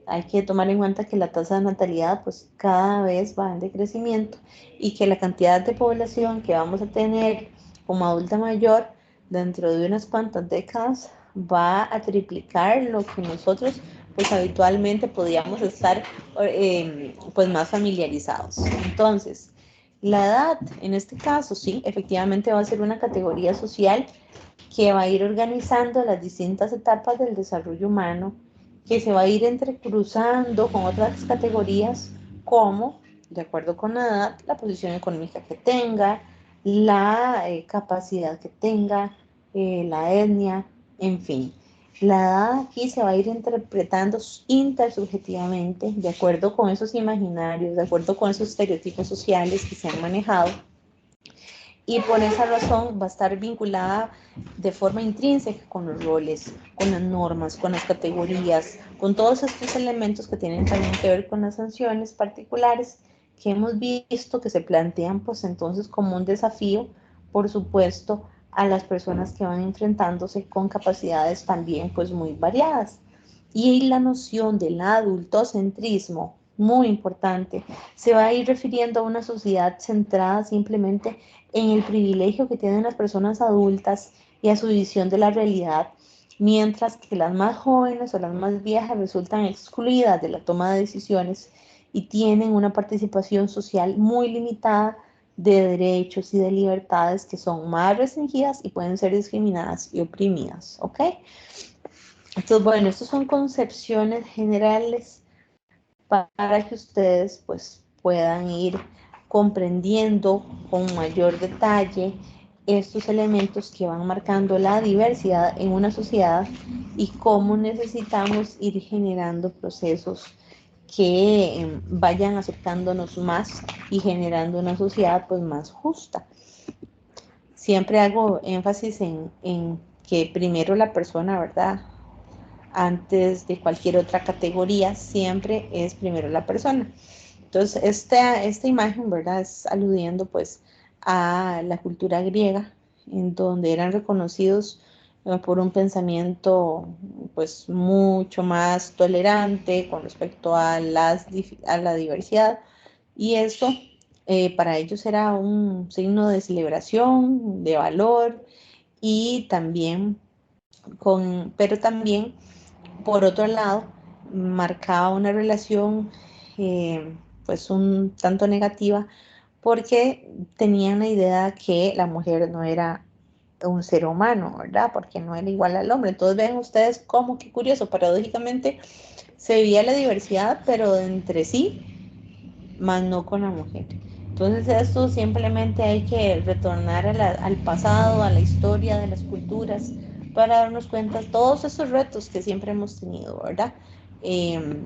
hay que tomar en cuenta que la tasa de natalidad pues cada vez va en decrecimiento y que la cantidad de población que vamos a tener como adulta mayor dentro de unas cuantas décadas va a triplicar lo que nosotros pues habitualmente podíamos estar pues más familiarizados. Entonces, la edad en este caso sí, efectivamente va a ser una categoría social que va a ir organizando las distintas etapas del desarrollo humano, que se va a ir entrecruzando con otras categorías como, de acuerdo con la edad, la posición económica que tenga, la capacidad que tenga, la etnia, en fin. La edad aquí se va a ir interpretando intersubjetivamente, de acuerdo con esos imaginarios, de acuerdo con esos estereotipos sociales que se han manejado, y por esa razón va a estar vinculada de forma intrínseca con los roles, con las normas, con las categorías, con todos estos elementos que tienen también que ver con las sanciones particulares que hemos visto que se plantean pues entonces como un desafío, por supuesto, a las personas que van enfrentándose con capacidades también pues muy variadas. Y la noción del adultocentrismo, muy importante, se va a ir refiriendo a una sociedad centrada simplemente en el privilegio que tienen las personas adultas y a su visión de la realidad, mientras que las más jóvenes o las más viejas resultan excluidas de la toma de decisiones y tienen una participación social muy limitada de derechos y de libertades que son más restringidas y pueden ser discriminadas y oprimidas, ¿ok? Entonces, bueno, estas son concepciones generales para que ustedes pues puedan ir comprendiendo con mayor detalle estos elementos que van marcando la diversidad en una sociedad y cómo necesitamos ir generando procesos que vayan acercándonos más y generando una sociedad pues más justa. Siempre hago énfasis en que primero la persona, ¿verdad? Antes de cualquier otra categoría, siempre es primero la persona. Entonces, esta imagen, ¿verdad? Es aludiendo pues a la cultura griega, en donde eran reconocidos por un pensamiento pues mucho más tolerante con respecto a la diversidad. Y eso para ellos era un signo de celebración, de valor y también pero también por otro lado, marcaba una relación pues un tanto negativa porque tenían la idea que la mujer no era un ser humano, ¿verdad? Porque no era igual al hombre. Entonces ven ustedes cómo, qué curioso, paradójicamente se veía la diversidad, pero entre sí, más no con la mujer. Entonces esto simplemente hay que retornar al pasado, a la historia de las culturas, para darnos cuenta de todos esos retos que siempre hemos tenido, ¿verdad? Eh,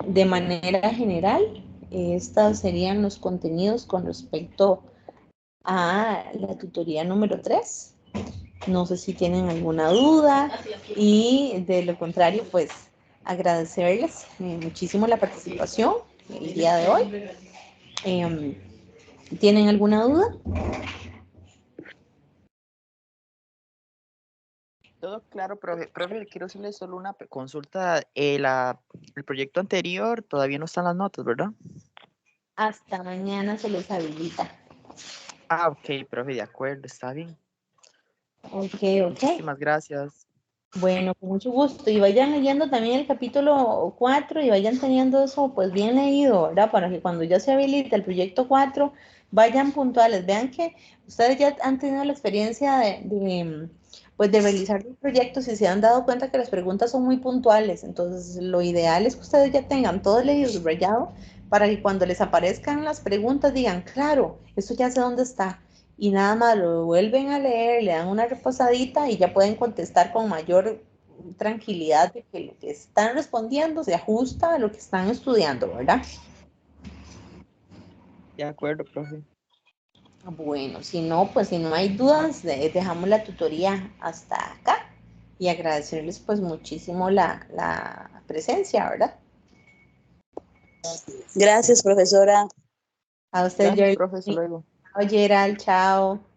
de manera general, estos serían los contenidos con respecto a la tutoría número 3. No sé si tienen alguna duda y de lo contrario, pues agradecerles muchísimo la participación el día de hoy. ¿Tienen alguna duda? Todo claro, profe. Profe, quiero hacerle solo una consulta. El proyecto anterior todavía no están las notas, ¿verdad? Hasta mañana se les habilita. Ah, ok, profe, de acuerdo, está bien. Ok. Muchísimas gracias. Bueno, con mucho gusto. Y vayan leyendo también el capítulo 4 y vayan teniendo eso pues bien leído, ¿verdad? Para que cuando ya se habilite el proyecto 4 vayan puntuales. Vean que ustedes ya han tenido la experiencia pues de realizar los proyectos y se han dado cuenta que las preguntas son muy puntuales. Entonces, lo ideal es que ustedes ya tengan todo leído, subrayado, para que cuando les aparezcan las preguntas digan, claro, esto ya sé dónde está y nada más lo vuelven a leer, le dan una repasadita y ya pueden contestar con mayor tranquilidad de que lo que están respondiendo se ajusta a lo que están estudiando, ¿verdad? De acuerdo, profe. Bueno, si no, pues si no hay dudas, dejamos la tutoría hasta acá y agradecerles pues muchísimo la presencia, ¿verdad? Gracias, profesora. A usted, Gracias, profe, hasta Jeremy. luego. Chao, Gerald, chao.